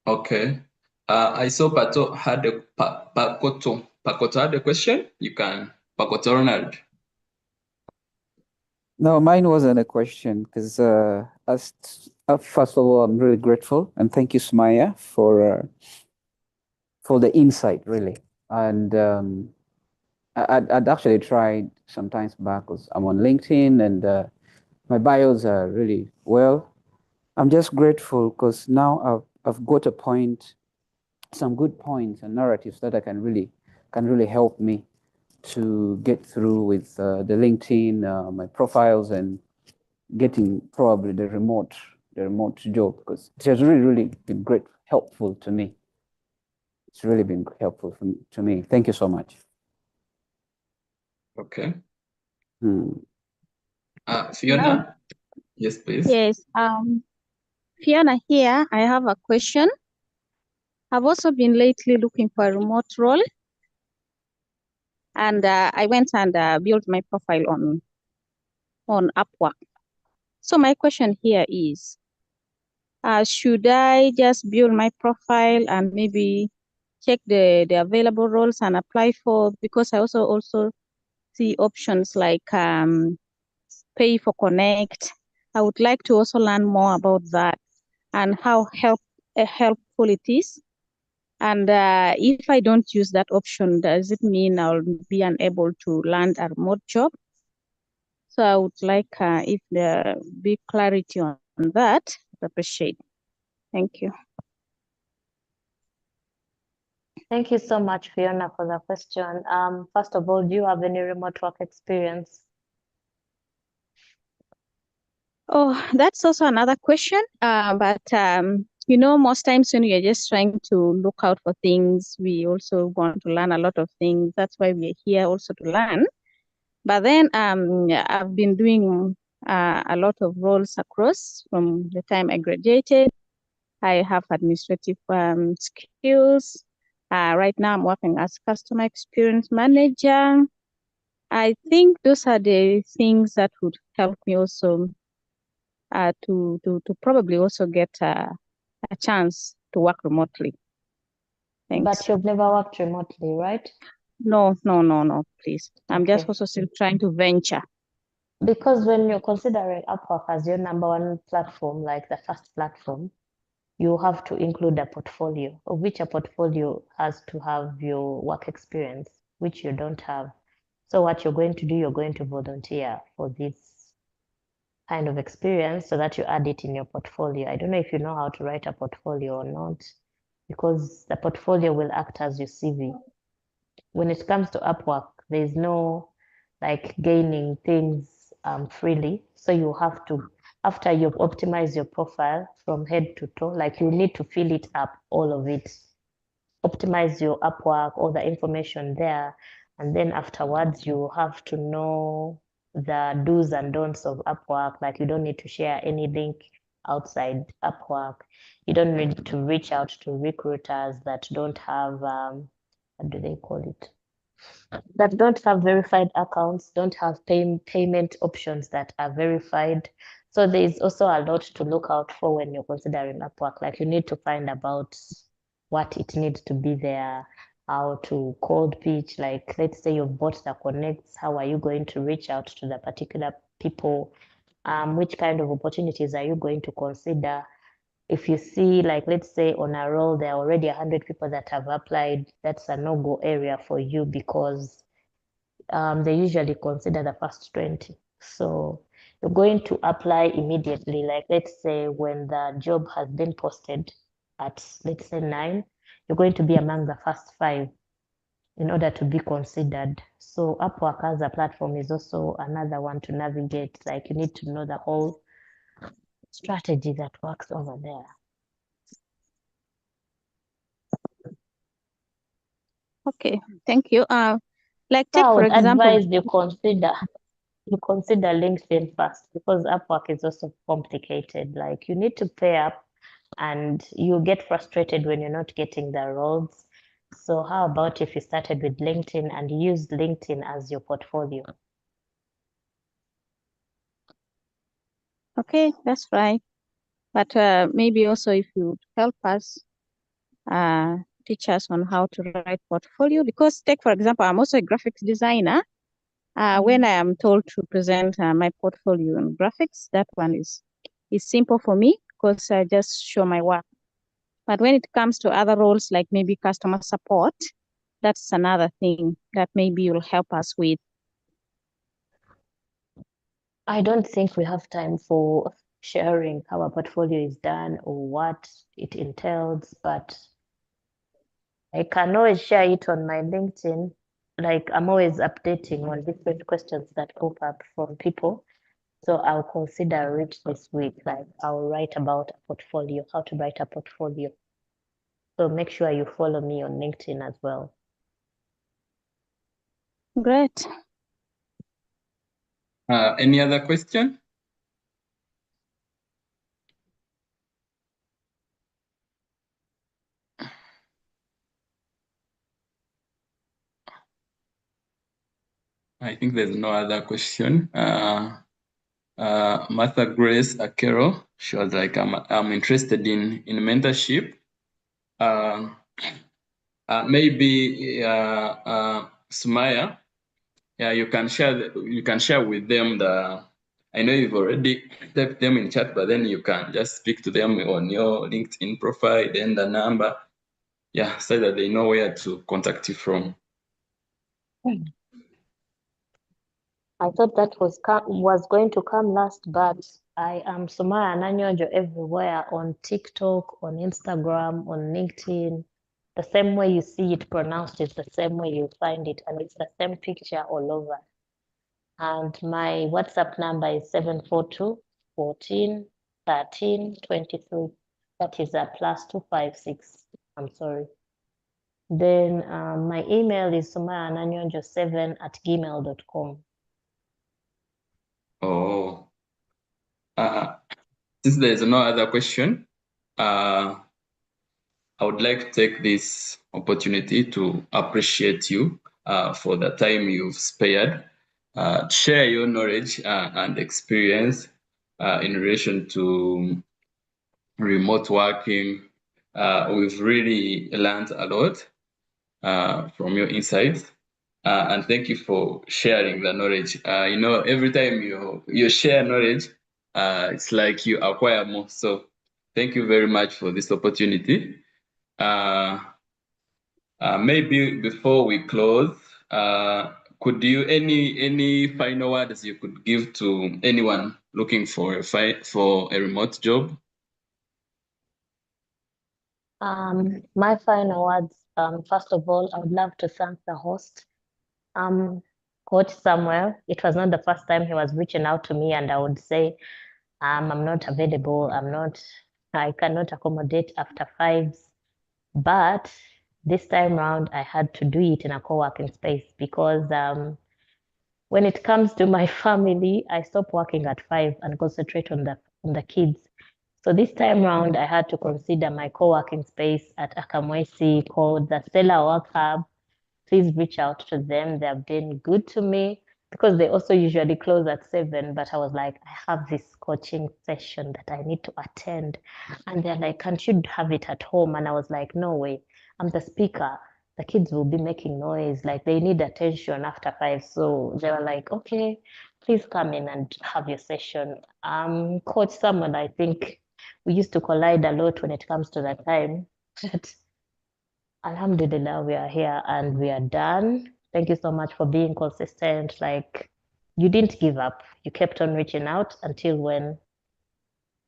Okay. I saw Pato had a Pakoto had a question. You can Pakoto Ronald. No, mine wasn't a question because first of all, I'm really grateful and thank you, Sumaya, for the insight, really. And I'd actually tried sometimes back because I'm on LinkedIn and my bios are really well. I'm just grateful because now I've got a point, some good points and narratives that I can really help me to get through with the LinkedIn, my profiles, and getting probably the remote job, because it has really been helpful to me. It's really been helpful to me. Thank you so much. Okay. Fiona? Hello. Yes, please. Yes. Fiona here. I have a question. I've also been lately looking for a remote role, and I went and built my profile on Upwork. So my question here is, should I just build my profile and maybe check the available roles and apply for? Because I also see options like pay for connect. I would like to also learn more about that and how helpful it is. And if I don't use that option, does it mean I'll be unable to land a remote job? So I would like if there be clarity on that, I'd appreciate. Thank you. Thank you so much, Fiona, for the question. First of all, do you have any remote work experience? Oh, that's also another question. But most times when you're just trying to look out for things, we also want to learn a lot of things. That's why we're here also to learn. But then I've been doing a lot of roles across from the time I graduated. I have administrative skills. Right now I'm working as customer experience manager. I think those are the things that would help me also to probably also get a chance to work remotely. Thanks. But you've never worked remotely, right? No, please. I'm just also still trying to venture. Because when you're considering Upwork as your number one platform, like the first platform, you have to include a portfolio, of which a portfolio has to have your work experience, which you don't have. So what you're going to do, you're going to volunteer for this kind of experience so that you add it in your portfolio. I don't know if you know how to write a portfolio or not, because the portfolio will act as your CV. When it comes to Upwork, there's no like gaining things freely. So you have to, after you've optimized your profile from head to toe, like you need to fill it up, all of it. Optimize your Upwork, all the information there. And then afterwards, you have to know the do's and don'ts of Upwork. Like you don't need to share any link outside Upwork. You don't need to reach out to recruiters that don't have, what do they call it? That don't have verified accounts, don't have payment options that are verified. So there's also a lot to look out for when you're considering Upwork. Like you need to find about what it needs to be there, how to cold pitch. Like let's say you've bought the connects, how are you going to reach out to the particular people? Which kind of opportunities are you going to consider? If you see, like, let's say on a roll, there are already 100 people that have applied, that's a no-go area for you because they usually consider the first 20. So you're going to apply immediately. Like, let's say when the job has been posted at, let's say 9, you're going to be among the first 5 in order to be considered. So Upwork as a platform is also another one to navigate. Like you need to know the whole strategy that works over there. Okay, thank you. Like So take I for would example. advise you consider LinkedIn first because Upwork is also complicated. Like you need to pay up and you get frustrated when you're not getting the roles. So how about if you started with LinkedIn and use LinkedIn as your portfolio? Okay, that's right. But maybe also if you help us teach us on how to write portfolio, because take for example, I'm also a graphics designer. When I am told to present my portfolio in graphics, that one is simple for me because I just show my work. But when it comes to other roles, like maybe customer support, that's another thing that maybe you'll help us with. I don't think we have time for sharing how a portfolio is done or what it entails, but I can always share it on my LinkedIn. Like I'm always updating on different questions that pop up from people. So I'll consider it this week. Like I'll write about a portfolio, how to write a portfolio. So make sure you follow me on LinkedIn as well. Great. Any other question? I think there's no other question. Martha Grace Akero, she was like, I'm interested in mentorship. Maybe Sumaya, yeah, you can share with them I know you've already typed them in chat, but then you can just speak to them on your LinkedIn profile, then the number, yeah, so that they know where to contact you from. I thought that was going to come last, but I am Sumaya Nanyonjo everywhere on TikTok, on Instagram, on LinkedIn. The same way you see it pronounced is the same way you find it, and it's the same picture all over. And my WhatsApp number is 742 14 13 23. That is a +256. I'm sorry. Then my email is sumayananyonjo7@gmail.com. Oh, since there's no other question, I would like to take this opportunity to appreciate you for the time you've spared share your knowledge and experience in relation to remote working. We've really learned a lot from your insights. And thank you for sharing the knowledge. Every time you share knowledge, it's like you acquire more. So thank you very much for this opportunity. Maybe before we close, could you any final words you could give to anyone looking for a remote job? My final words, first of all, I would love to thank the host, Coach Samuel. It was not the first time he was reaching out to me, and I would say, I'm not available. I cannot accommodate after 5s. But this time round, I had to do it in a co-working space because when it comes to my family, I stop working at 5 and concentrate on the kids. So this time round, I had to consider my co-working space at Akamwesi called the Stella Work Hub. Please reach out to them. They have been good to me because they also usually close at 7. But I was like, I have this coaching session that I need to attend. And they're like, can't you have it at home? And I was like, no way. I'm the speaker. The kids will be making noise. Like they need attention after 5. So they were like, okay, please come in and have your session. Coach Samuel, I think we used to collide a lot when it comes to that time. But Alhamdulillah, we are here and we are done. Thank you so much for being consistent. Like you didn't give up. You kept on reaching out until when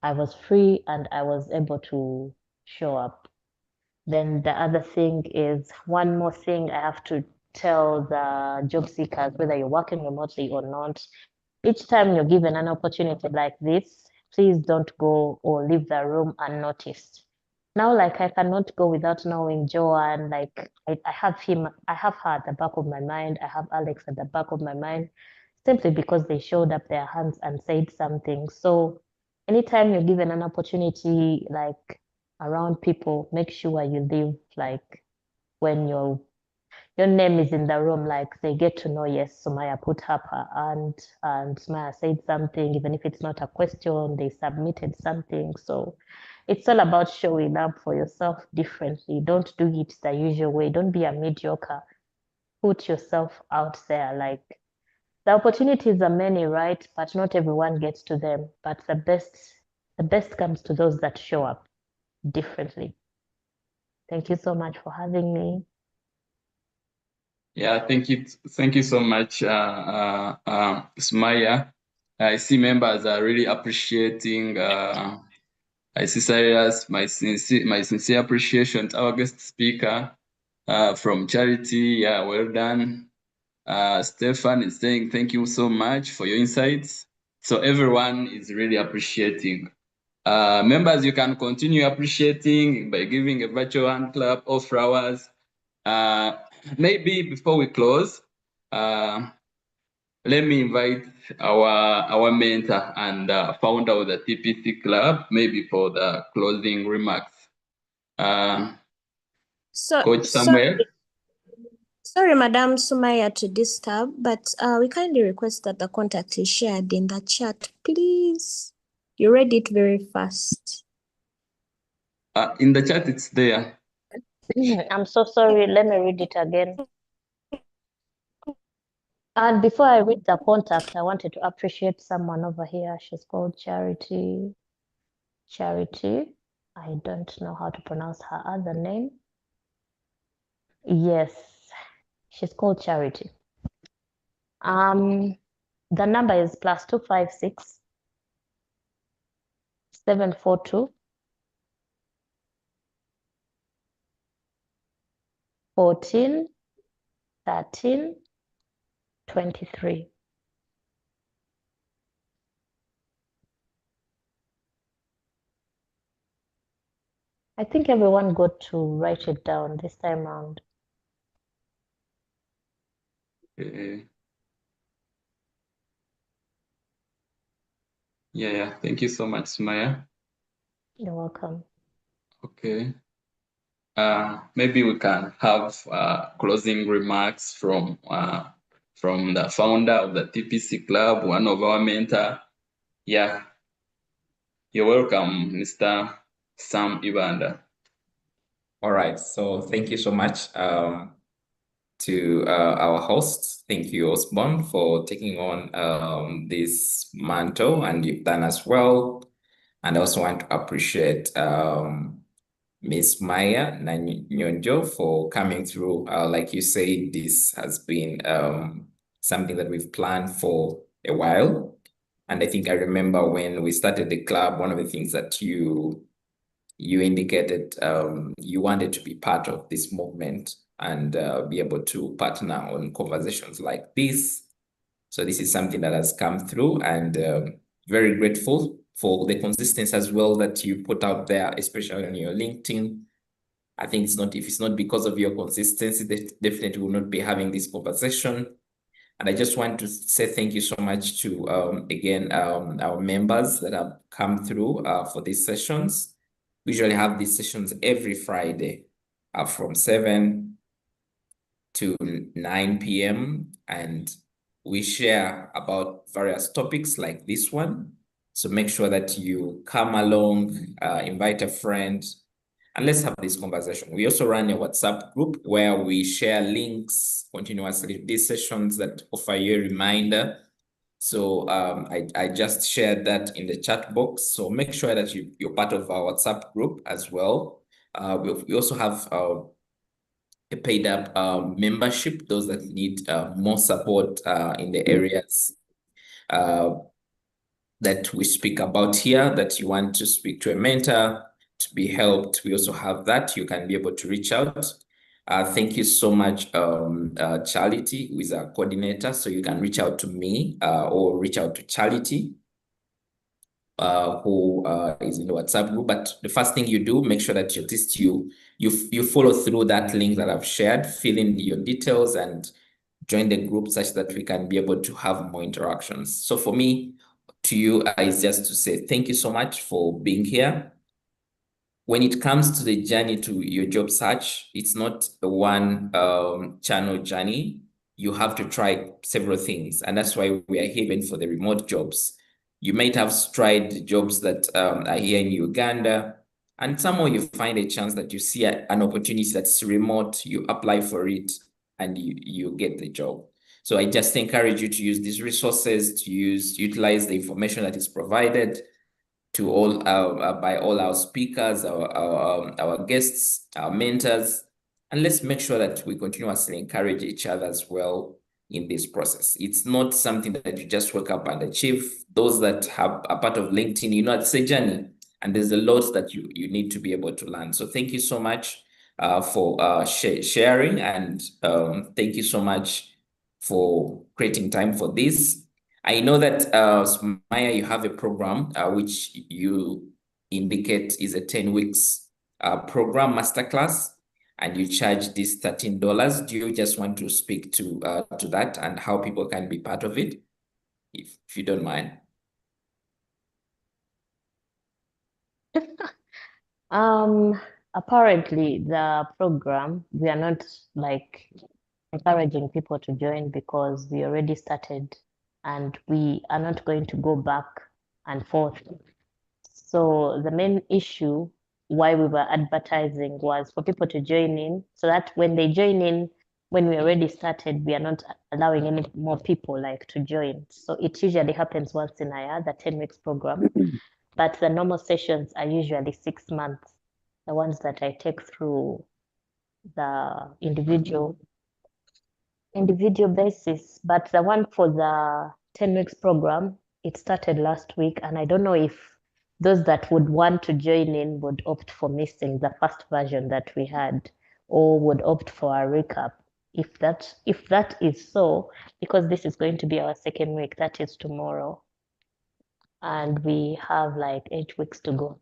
I was free and I was able to show up. Then the other thing is one more thing I have to tell the job seekers, whether you're working remotely or not, each time you're given an opportunity like this, please don't go or leave the room unnoticed. Now, like I cannot go without knowing Joanne. Like I have him, I have her at the back of my mind. I have Alex at the back of my mind, simply because they showed up their hands and said something. So anytime you're given an opportunity, like around people, make sure you leave like when your name is in the room, like they get to know, yes, Sumaya put up her hand and Sumaya said something, even if it's not a question, they submitted something. So it's all about showing up for yourself differently. Don't do it the usual way. Don't be a mediocre. Put yourself out there. Like the opportunities are many, right? But not everyone gets to them. But the best comes to those that show up differently. Thank you so much for having me. Yeah, thank you so much, Sumaya. I see members are really appreciating. I see Cyrus, my sincere appreciation to our guest speaker from Charity. Yeah, well done. Stefan is saying thank you so much for your insights. So everyone is really appreciating. Members, you can continue appreciating by giving a virtual hand clap or flowers. Maybe before we close, let me invite our mentor and founder of the TPC Club, maybe for the closing remarks. Coach Samuel. Sorry, Madam Sumaya, to disturb, but we kindly request that the contact is shared in the chat, please. You read it very fast. In the chat, it's there. I'm so sorry. Let me read it again. And before I read the contact, I wanted to appreciate someone over here. She's called Charity. Charity. I don't know how to pronounce her other name. Yes, she's called Charity. The number is +256 742 14 13 23. I think everyone got to write it down this time around. Yeah. Thank you so much, Sumaya. You're welcome. Okay. Maybe we can have closing remarks from from the founder of the TPC Club, one of our mentor. Yeah, you're welcome, Mr. Sam Ibanda. All right, so thank you so much to our hosts. Thank you, Osborne, for taking on this mantle, and you've done as well. And I also want to appreciate Miss Maya Nyonjo for coming through. Like you said, this has been something that we've planned for a while. And I think I remember when we started the club, one of the things that you indicated you wanted to be part of this movement and be able to partner on conversations like this. So this is something that has come through, and very grateful for the consistency as well that you put out there, especially on your LinkedIn. I think if it's not because of your consistency, they definitely will not be having this conversation. And I just want to say thank you so much to, again, our members that have come through for these sessions. We usually have these sessions every Friday from 7 to 9 p.m. and we share about various topics like this one. So make sure that you come along, invite a friend, and let's have this conversation. We also run a WhatsApp group where we share links continuously, these sessions that offer you a reminder. So I just shared that in the chat box. So make sure that you're part of our WhatsApp group as well. We also have a paid up membership, those that need more support in the areas that we speak about here, that you want to speak to a mentor, to be helped. We also have that. You can be able to reach out. Thank you so much, Charity, who is our coordinator. So you can reach out to me or reach out to Charity, who is in the WhatsApp group. But the first thing you do, make sure that you follow through that link that I've shared, fill in your details and join the group such that we can be able to have more interactions. So for me, to you is just to say thank you so much for being here. When it comes to the journey to your job search, it's not a one channel journey. You have to try several things. And that's why we are here even for the remote jobs. You might have tried jobs that are here in Uganda, and somehow you find a chance that you see an opportunity that's remote, you apply for it, and you get the job. So I just encourage you to use these resources, to utilize the information that is provided to all by all our speakers, our guests, our mentors, and let's make sure that we continuously encourage each other as well in this process. It's not something that you just wake up and achieve. Those that are part of LinkedIn, it's a journey, and there's a lot that you need to be able to learn. So thank you so much for sharing, and thank you so much for creating time for this. I know that, Maya, you have a program which you indicate is a 10 weeks program masterclass, and you charge this $13. Do you just want to speak to that and how people can be part of it, if you don't mind? Apparently the program, we are not like encouraging people to join because we already started and we are not going to go back and forth. So the main issue why we were advertising was for people to join in, so that when they join in, when we already started, we are not allowing any more people like to join. So it usually happens once in a year, the 10 weeks program. But the normal sessions are usually 6 months, the ones that I take through the individual basis. But the one for the 10 weeks program, it started last week, and I don't know if those that would want to join in would opt for missing the first version that we had, or would opt for a recap. If that is so, because this is going to be our second week, that is tomorrow, and we have like 8 weeks to go.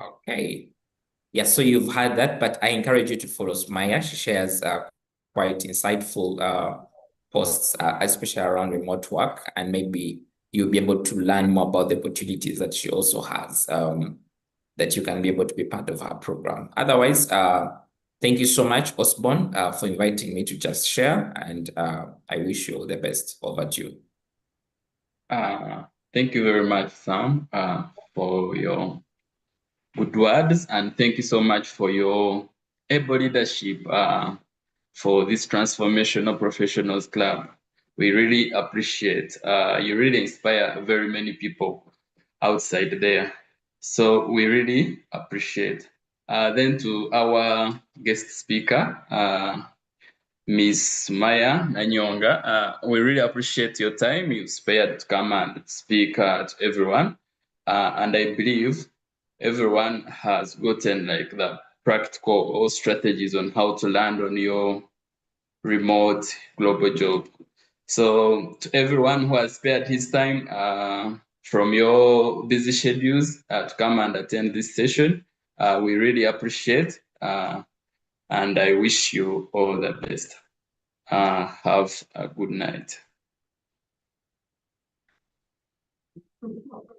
Okay. Yeah, so you've had that, but I encourage you to follow Maya. She shares quite insightful posts, especially around remote work, and maybe you'll be able to learn more about the opportunities that she also has, that you can be able to be part of her program. Otherwise, Thank you so much, Osborne, for inviting me to just share, and I wish you all the best. Over to you. Thank you very much, Sam, for your good words, and thank you so much for your able leadership for this Transformational Professionals Club. We really appreciate. You really inspire very many people outside there. So we really appreciate. Then to our guest speaker, Ms. Maya Nanyonga, we really appreciate your time you spared to come and speak to everyone. And I believe everyone has gotten like the practical or strategies on how to land on your remote global job. So to everyone who has spared his time from your busy schedules to come and attend this session, we really appreciate and I wish you all the best. Have a good night.